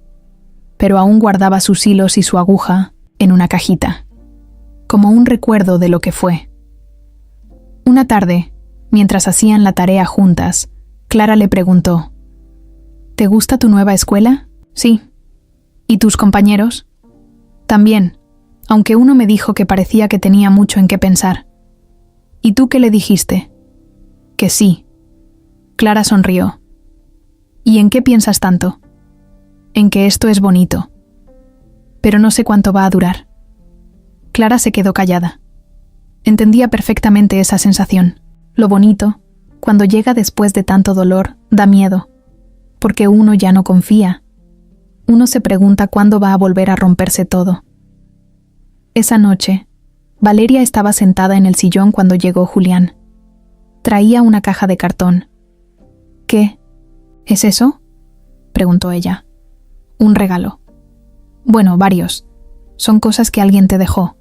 pero aún guardaba sus hilos y su aguja en una cajita, como un recuerdo de lo que fue. Una tarde, mientras hacían la tarea juntas, Clara le preguntó: «¿Te gusta tu nueva escuela?» «Sí». «¿Y tus compañeros?» «También, aunque uno me dijo que parecía que tenía mucho en qué pensar». «¿Y tú qué le dijiste?» «Que sí». Clara sonrió. «¿Y en qué piensas tanto?» «En que esto es bonito. Pero no sé cuánto va a durar». Clara se quedó callada. Entendía perfectamente esa sensación. Lo bonito, cuando llega después de tanto dolor, da miedo, porque uno ya no confía. Uno se pregunta cuándo va a volver a romperse todo. Esa noche, Valeria estaba sentada en el sillón cuando llegó Julián. Traía una caja de cartón. «¿Qué? ¿Es eso?», preguntó ella. «Un regalo». «Bueno, varios. Son cosas que alguien te dejó».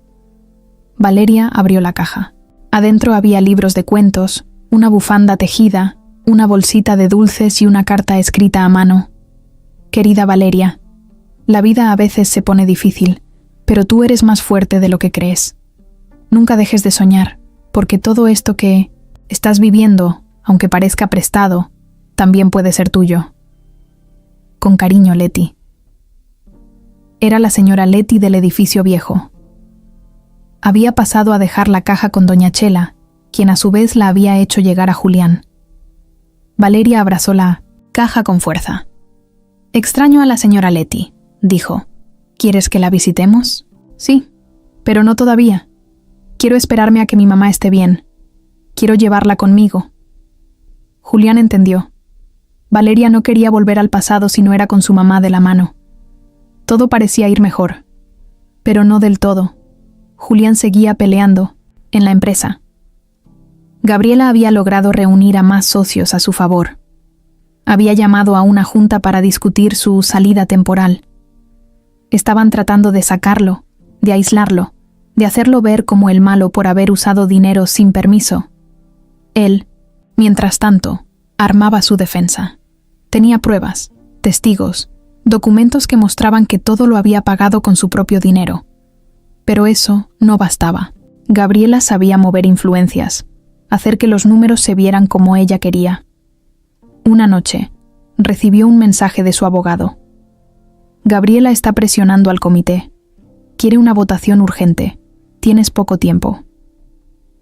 Valeria abrió la caja. Adentro había libros de cuentos, una bufanda tejida, una bolsita de dulces y una carta escrita a mano. «Querida Valeria, la vida a veces se pone difícil, pero tú eres más fuerte de lo que crees. Nunca dejes de soñar, porque todo esto que estás viviendo, aunque parezca prestado, también puede ser tuyo. Con cariño, Leti». Era la señora Leti del edificio viejo. Había pasado a dejar la caja con doña Chela, quien a su vez la había hecho llegar a Julián. Valeria abrazó la caja con fuerza. «Extraño a la señora Leti», dijo. «¿Quieres que la visitemos?» «Sí, pero no todavía. Quiero esperarme a que mi mamá esté bien. Quiero llevarla conmigo». Julián entendió. Valeria no quería volver al pasado si no era con su mamá de la mano. Todo parecía ir mejor, pero no del todo. Julián seguía peleando en la empresa. Gabriela había logrado reunir a más socios a su favor. Había llamado a una junta para discutir su salida temporal. Estaban tratando de sacarlo, de aislarlo, de hacerlo ver como el malo por haber usado dinero sin permiso. Él, mientras tanto, armaba su defensa. Tenía pruebas, testigos, documentos que mostraban que todo lo había pagado con su propio dinero. Pero eso no bastaba. Gabriela sabía mover influencias, hacer que los números se vieran como ella quería. Una noche, recibió un mensaje de su abogado. Gabriela está presionando al comité. Quiere una votación urgente. Tienes poco tiempo.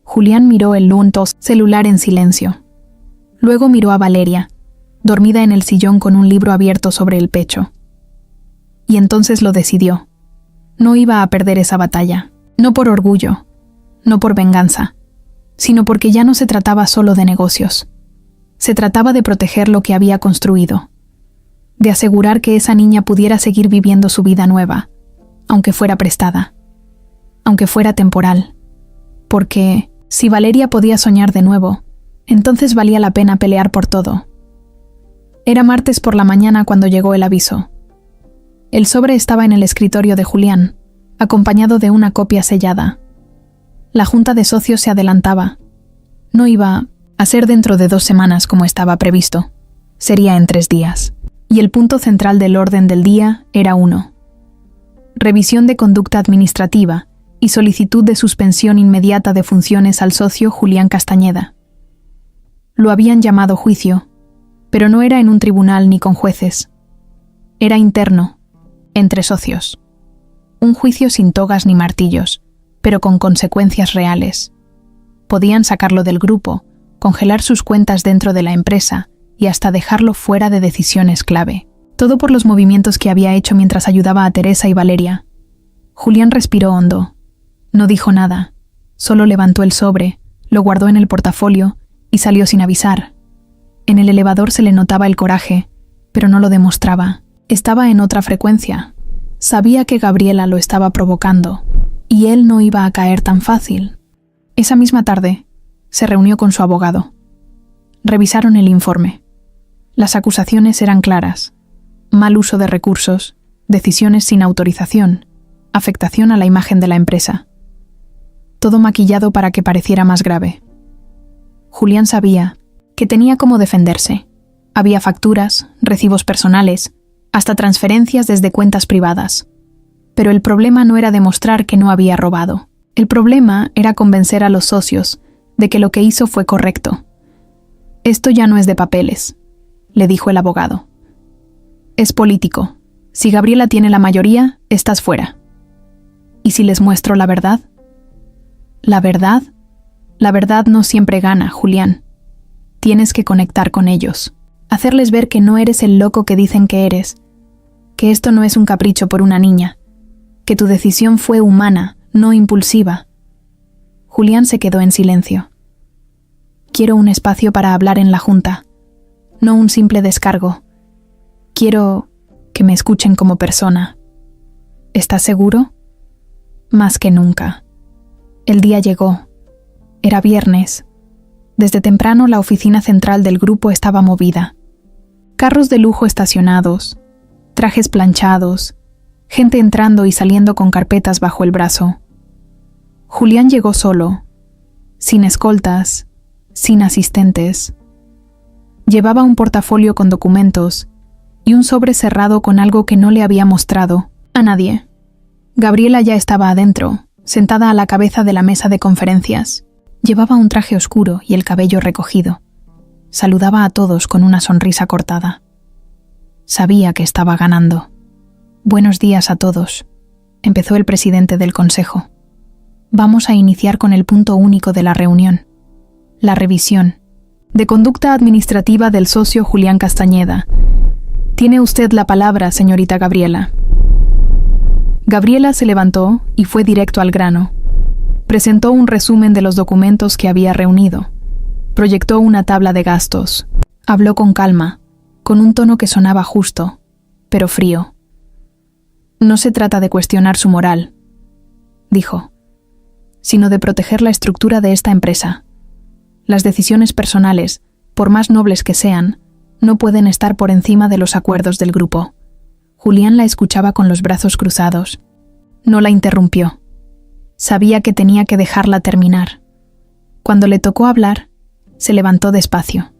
Julián miró el celular en silencio. Luego miró a Valeria, dormida en el sillón con un libro abierto sobre el pecho. Y entonces lo decidió. No iba a perder esa batalla, no por orgullo, no por venganza, sino porque ya no se trataba solo de negocios. Se trataba de proteger lo que había construido, de asegurar que esa niña pudiera seguir viviendo su vida nueva, aunque fuera prestada, aunque fuera temporal, porque si Valeria podía soñar de nuevo, entonces valía la pena pelear por todo. Era martes por la mañana cuando llegó el aviso. El sobre estaba en el escritorio de Julián, acompañado de una copia sellada. La junta de socios se adelantaba. No iba a ser dentro de 2 semanas como estaba previsto. Sería en 3 días. Y el punto central del orden del día era 1. Revisión de conducta administrativa y solicitud de suspensión inmediata de funciones al socio Julián Castañeda. Lo habían llamado juicio, pero no era en un tribunal ni con jueces. Era interno, entre socios. Un juicio sin togas ni martillos, pero con consecuencias reales. Podían sacarlo del grupo, congelar sus cuentas dentro de la empresa y hasta dejarlo fuera de decisiones clave. Todo por los movimientos que había hecho mientras ayudaba a Teresa y Valeria. Julián respiró hondo. No dijo nada, solo levantó el sobre, lo guardó en el portafolio y salió sin avisar. En el elevador se le notaba el coraje, pero no lo demostraba. Estaba en otra frecuencia. Sabía que Gabriela lo estaba provocando, y él no iba a caer tan fácil. Esa misma tarde, se reunió con su abogado. Revisaron el informe. Las acusaciones eran claras. Mal uso de recursos, decisiones sin autorización, afectación a la imagen de la empresa. Todo maquillado para que pareciera más grave. Julián sabía que tenía cómo defenderse. Había facturas, recibos personales, hasta transferencias desde cuentas privadas. Pero el problema no era demostrar que no había robado. El problema era convencer a los socios de que lo que hizo fue correcto. Esto ya no es de papeles, le dijo el abogado. Es político. Si Gabriela tiene la mayoría, estás fuera. ¿Y si les muestro la verdad? ¿La verdad? La verdad no siempre gana, Julián. Tienes que conectar con ellos. Hacerles ver que no eres el loco que dicen que eres. Que esto no es un capricho por una niña. Que tu decisión fue humana, no impulsiva. Julián se quedó en silencio. Quiero un espacio para hablar en la junta. No un simple descargo. Quiero que me escuchen como persona. ¿Estás seguro? Más que nunca. El día llegó. Era viernes. Desde temprano la oficina central del grupo estaba movida. Carros de lujo estacionados, trajes planchados, gente entrando y saliendo con carpetas bajo el brazo. Julián llegó solo, sin escoltas, sin asistentes. Llevaba un portafolio con documentos y un sobre cerrado con algo que no le había mostrado a nadie. Gabriela ya estaba adentro, sentada a la cabeza de la mesa de conferencias. Llevaba un traje oscuro y el cabello recogido. Saludaba a todos con una sonrisa cortada. Sabía que estaba ganando. Buenos días a todos, empezó el presidente del consejo. Vamos a iniciar con el punto único de la reunión. La revisión de conducta administrativa del socio Julián Castañeda. Tiene usted la palabra, señorita Gabriela. Gabriela se levantó y fue directo al grano. Presentó un resumen de los documentos que había reunido. Proyectó una tabla de gastos. Habló con calma, con un tono que sonaba justo, pero frío. No se trata de cuestionar su moral, dijo, sino de proteger la estructura de esta empresa. Las decisiones personales, por más nobles que sean, no pueden estar por encima de los acuerdos del grupo. Julián la escuchaba con los brazos cruzados. No la interrumpió. Sabía que tenía que dejarla terminar. Cuando le tocó hablar, se levantó despacio.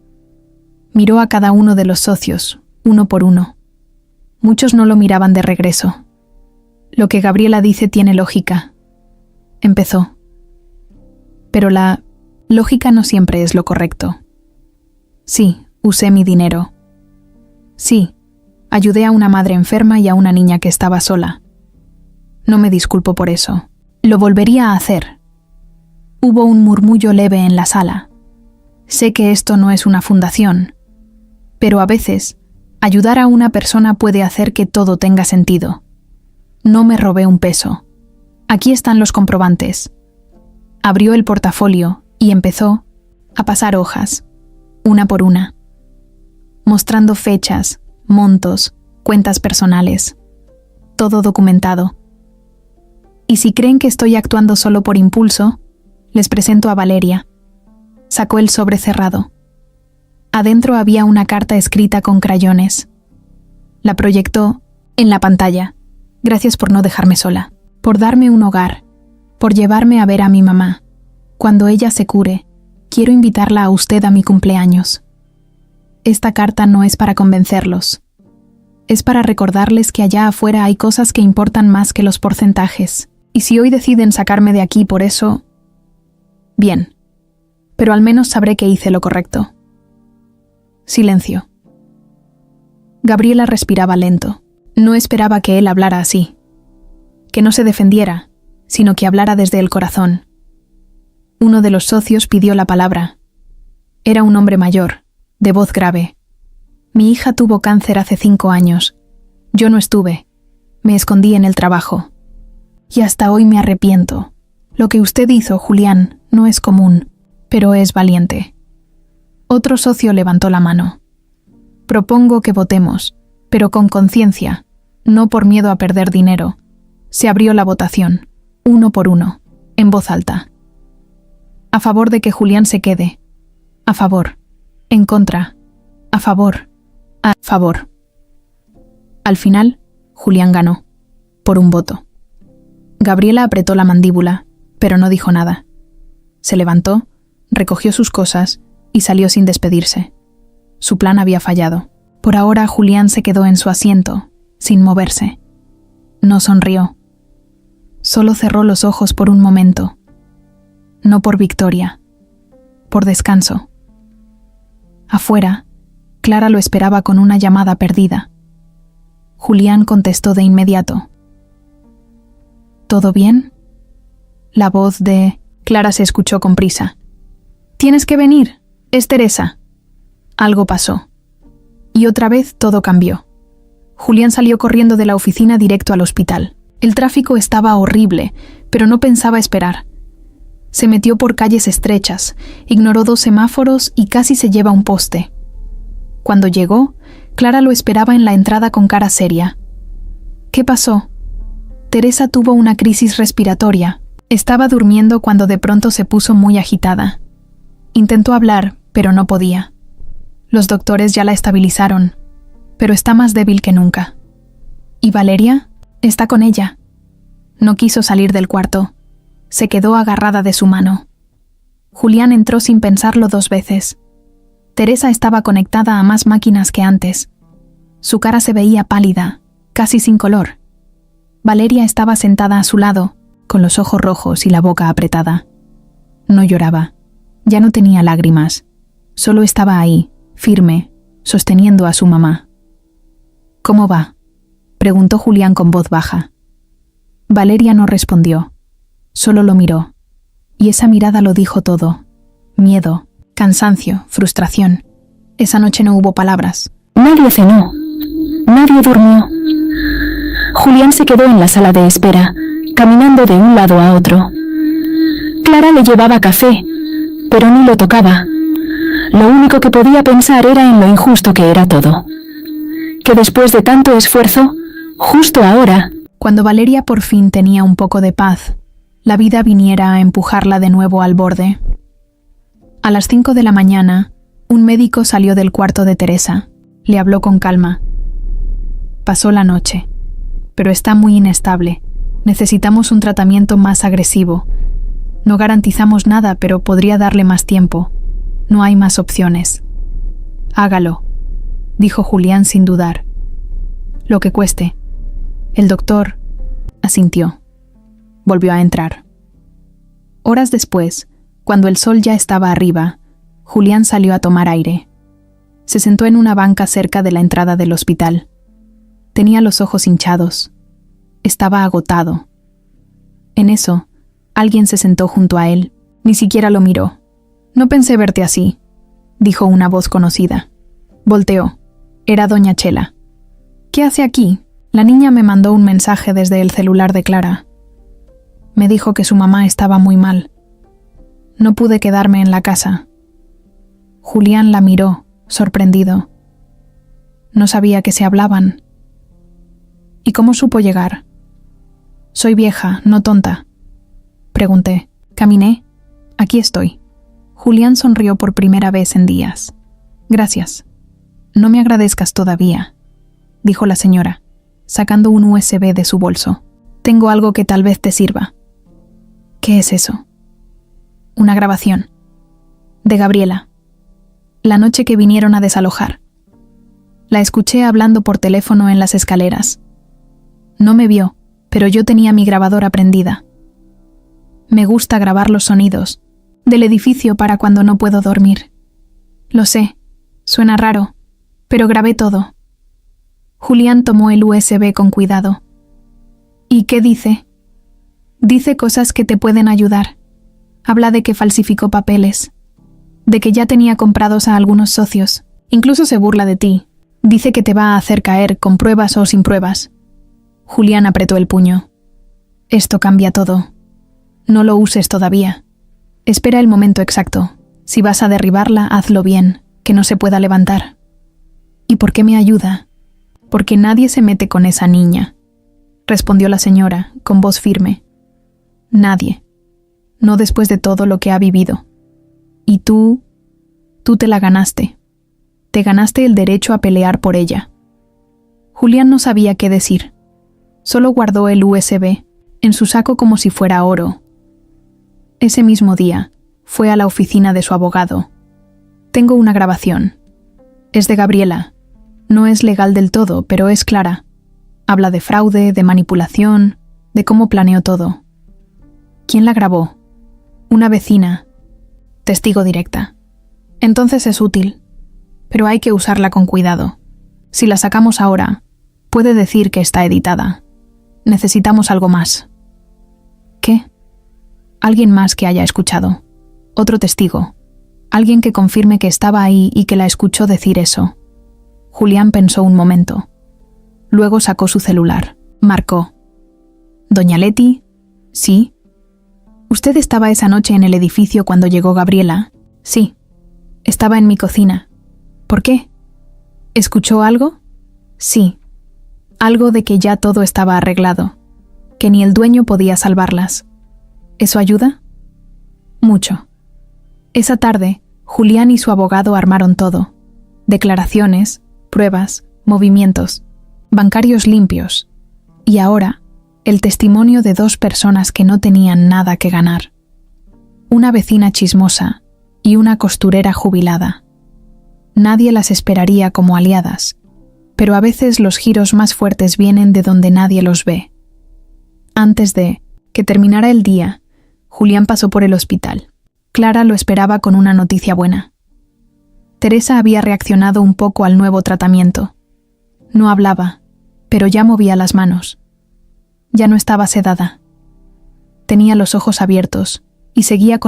Miró a cada uno de los socios, uno por uno. Muchos no lo miraban de regreso. Lo que Gabriela dice tiene lógica. Empezó. Pero la lógica no siempre es lo correcto. Sí, usé mi dinero. Sí, ayudé a una madre enferma y a una niña que estaba sola. No me disculpo por eso. Lo volvería a hacer. Hubo un murmullo leve en la sala. Sé que esto no es una fundación, pero a veces, ayudar a una persona puede hacer que todo tenga sentido. No me robé un peso. Aquí están los comprobantes. Abrió el portafolio y empezó a pasar hojas, una por una, mostrando fechas, montos, cuentas personales, todo documentado. Y si creen que estoy actuando solo por impulso, les presento a Valeria. Sacó el sobre cerrado. Adentro había una carta escrita con crayones. La proyectó en la pantalla. Gracias por no dejarme sola, por darme un hogar, por llevarme a ver a mi mamá. Cuando ella se cure, quiero invitarla a usted a mi cumpleaños. Esta carta no es para convencerlos. Es para recordarles que allá afuera hay cosas que importan más que los porcentajes. Y si hoy deciden sacarme de aquí por eso, bien, pero al menos sabré que hice lo correcto. Silencio. Gabriela respiraba lento. No esperaba que él hablara así. Que no se defendiera, sino que hablara desde el corazón. Uno de los socios pidió la palabra. Era un hombre mayor, de voz grave. Mi hija tuvo cáncer hace 5 años. Yo no estuve. Me escondí en el trabajo. Y hasta hoy me arrepiento. Lo que usted hizo, Julián, no es común, pero es valiente. Otro socio levantó la mano. Propongo que votemos, pero con conciencia, no por miedo a perder dinero. Se abrió la votación, uno por uno, en voz alta. A favor de que Julián se quede. A favor. En contra. A favor. A favor. Al final, Julián ganó, por un voto. Gabriela apretó la mandíbula, pero no dijo nada. Se levantó, recogió sus cosas y salió sin despedirse. Su plan había fallado. Por ahora Julián se quedó en su asiento, sin moverse. No sonrió. Solo cerró los ojos por un momento. No por victoria, por descanso. Afuera, Clara lo esperaba con una llamada perdida. Julián contestó de inmediato. ¿Todo bien? La voz de Clara se escuchó con prisa. «Tienes que venir, es Teresa». Algo pasó. Y otra vez todo cambió. Julián salió corriendo de la oficina directo al hospital. El tráfico estaba horrible, pero no pensaba esperar. Se metió por calles estrechas, ignoró 2 semáforos y casi se lleva un poste. Cuando llegó, Clara lo esperaba en la entrada con cara seria. ¿Qué pasó? Teresa tuvo una crisis respiratoria. Estaba durmiendo cuando de pronto se puso muy agitada. Intentó hablar, pero no podía. Los doctores ya la estabilizaron, pero está más débil que nunca. ¿Y Valeria? Está con ella. No quiso salir del cuarto. Se quedó agarrada de su mano. Julián entró sin pensarlo 2 veces. Teresa estaba conectada a más máquinas que antes. Su cara se veía pálida, casi sin color. Valeria estaba sentada a su lado, con los ojos rojos y la boca apretada. No lloraba. Ya no tenía lágrimas. Solo estaba ahí, firme, sosteniendo a su mamá. «¿Cómo va?», preguntó Julián con voz baja. Valeria no respondió. Solo lo miró. Y esa mirada lo dijo todo. Miedo, cansancio, frustración. Esa noche no hubo palabras. Nadie cenó. Nadie durmió. Julián se quedó en la sala de espera, caminando de un lado a otro. Clara le llevaba café, pero ni lo tocaba. Lo único que podía pensar era en lo injusto que era todo. Que después de tanto esfuerzo, justo ahora, cuando Valeria por fin tenía un poco de paz, la vida viniera a empujarla de nuevo al borde. A las 5 de la mañana, un médico salió del cuarto de Teresa. Le habló con calma. Pasó la noche, pero está muy inestable. Necesitamos un tratamiento más agresivo. No garantizamos nada, pero podría darle más tiempo. No hay más opciones. Hágalo, dijo Julián sin dudar. Lo que cueste. El doctor asintió. Volvió a entrar. Horas después, cuando el sol ya estaba arriba, Julián salió a tomar aire. Se sentó en una banca cerca de la entrada del hospital. Tenía los ojos hinchados. Estaba agotado. En eso, alguien se sentó junto a él. Ni siquiera lo miró. «No pensé verte así», dijo una voz conocida. Volteó. Era doña Chela. «¿Qué hace aquí? La niña me mandó un mensaje desde el celular de Clara. Me dijo que su mamá estaba muy mal. No pude quedarme en la casa». Julián la miró, sorprendido. No sabía que se hablaban. «¿Y cómo supo llegar?» «Soy vieja, no tonta». Pregunté. «Caminé. Aquí estoy». Julián sonrió por primera vez en días. «Gracias. No me agradezcas todavía», dijo la señora, sacando un USB de su bolso. «Tengo algo que tal vez te sirva». «¿Qué es eso?» «Una grabación. De Gabriela. La noche que vinieron a desalojar. La escuché hablando por teléfono en las escaleras. No me vio, pero yo tenía mi grabadora prendida. Me gusta grabar los sonidos del edificio para cuando no puedo dormir. Lo sé, suena raro, pero grabé todo». Julián tomó el USB con cuidado. «¿Y qué dice?» «Dice cosas que te pueden ayudar. Habla de que falsificó papeles, de que ya tenía comprados a algunos socios. Incluso se burla de ti. Dice que te va a hacer caer con pruebas o sin pruebas». Julián apretó el puño. «Esto cambia todo. No lo uses todavía. Espera el momento exacto. Si vas a derribarla, hazlo bien, que no se pueda levantar». «¿Y por qué me ayuda?» «Porque nadie se mete con esa niña», respondió la señora, con voz firme. «Nadie. No después de todo lo que ha vivido. Y tú te la ganaste. Te ganaste el derecho a pelear por ella». Julián no sabía qué decir. Solo guardó el USB en su saco como si fuera oro. Ese mismo día, fue a la oficina de su abogado. «Tengo una grabación. Es de Gabriela. No es legal del todo, pero es clara. Habla de fraude, de manipulación, de cómo planeó todo». «¿Quién la grabó?» «Una vecina. Testigo directa. Entonces es útil, pero hay que usarla con cuidado. Si la sacamos ahora, puede decir que está editada. Necesitamos algo más». «¿Qué?» «Alguien más que haya escuchado. Otro testigo. Alguien que confirme que estaba ahí y que la escuchó decir eso». Julián pensó un momento. Luego sacó su celular. Marcó. «¿Doña Leti?» «Sí». «¿Usted estaba esa noche en el edificio cuando llegó Gabriela?» «Sí. Estaba en mi cocina». «¿Por qué?» «¿Escuchó algo?» «Sí. Algo de que ya todo estaba arreglado, que ni el dueño podía salvarlas». ¿Eso ayuda?» «Mucho». Esa tarde, Julián y su abogado armaron todo. Declaraciones, pruebas, movimientos, bancarios limpios. Y ahora, el testimonio de 2 personas que no tenían nada que ganar. Una vecina chismosa y una costurera jubilada. Nadie las esperaría como aliadas, pero a veces los giros más fuertes vienen de donde nadie los ve. Antes de que terminara el día, Julián pasó por el hospital. Clara lo esperaba con una noticia buena. Teresa había reaccionado un poco al nuevo tratamiento. No hablaba, pero ya movía las manos. Ya no estaba sedada. Tenía los ojos abiertos y seguía con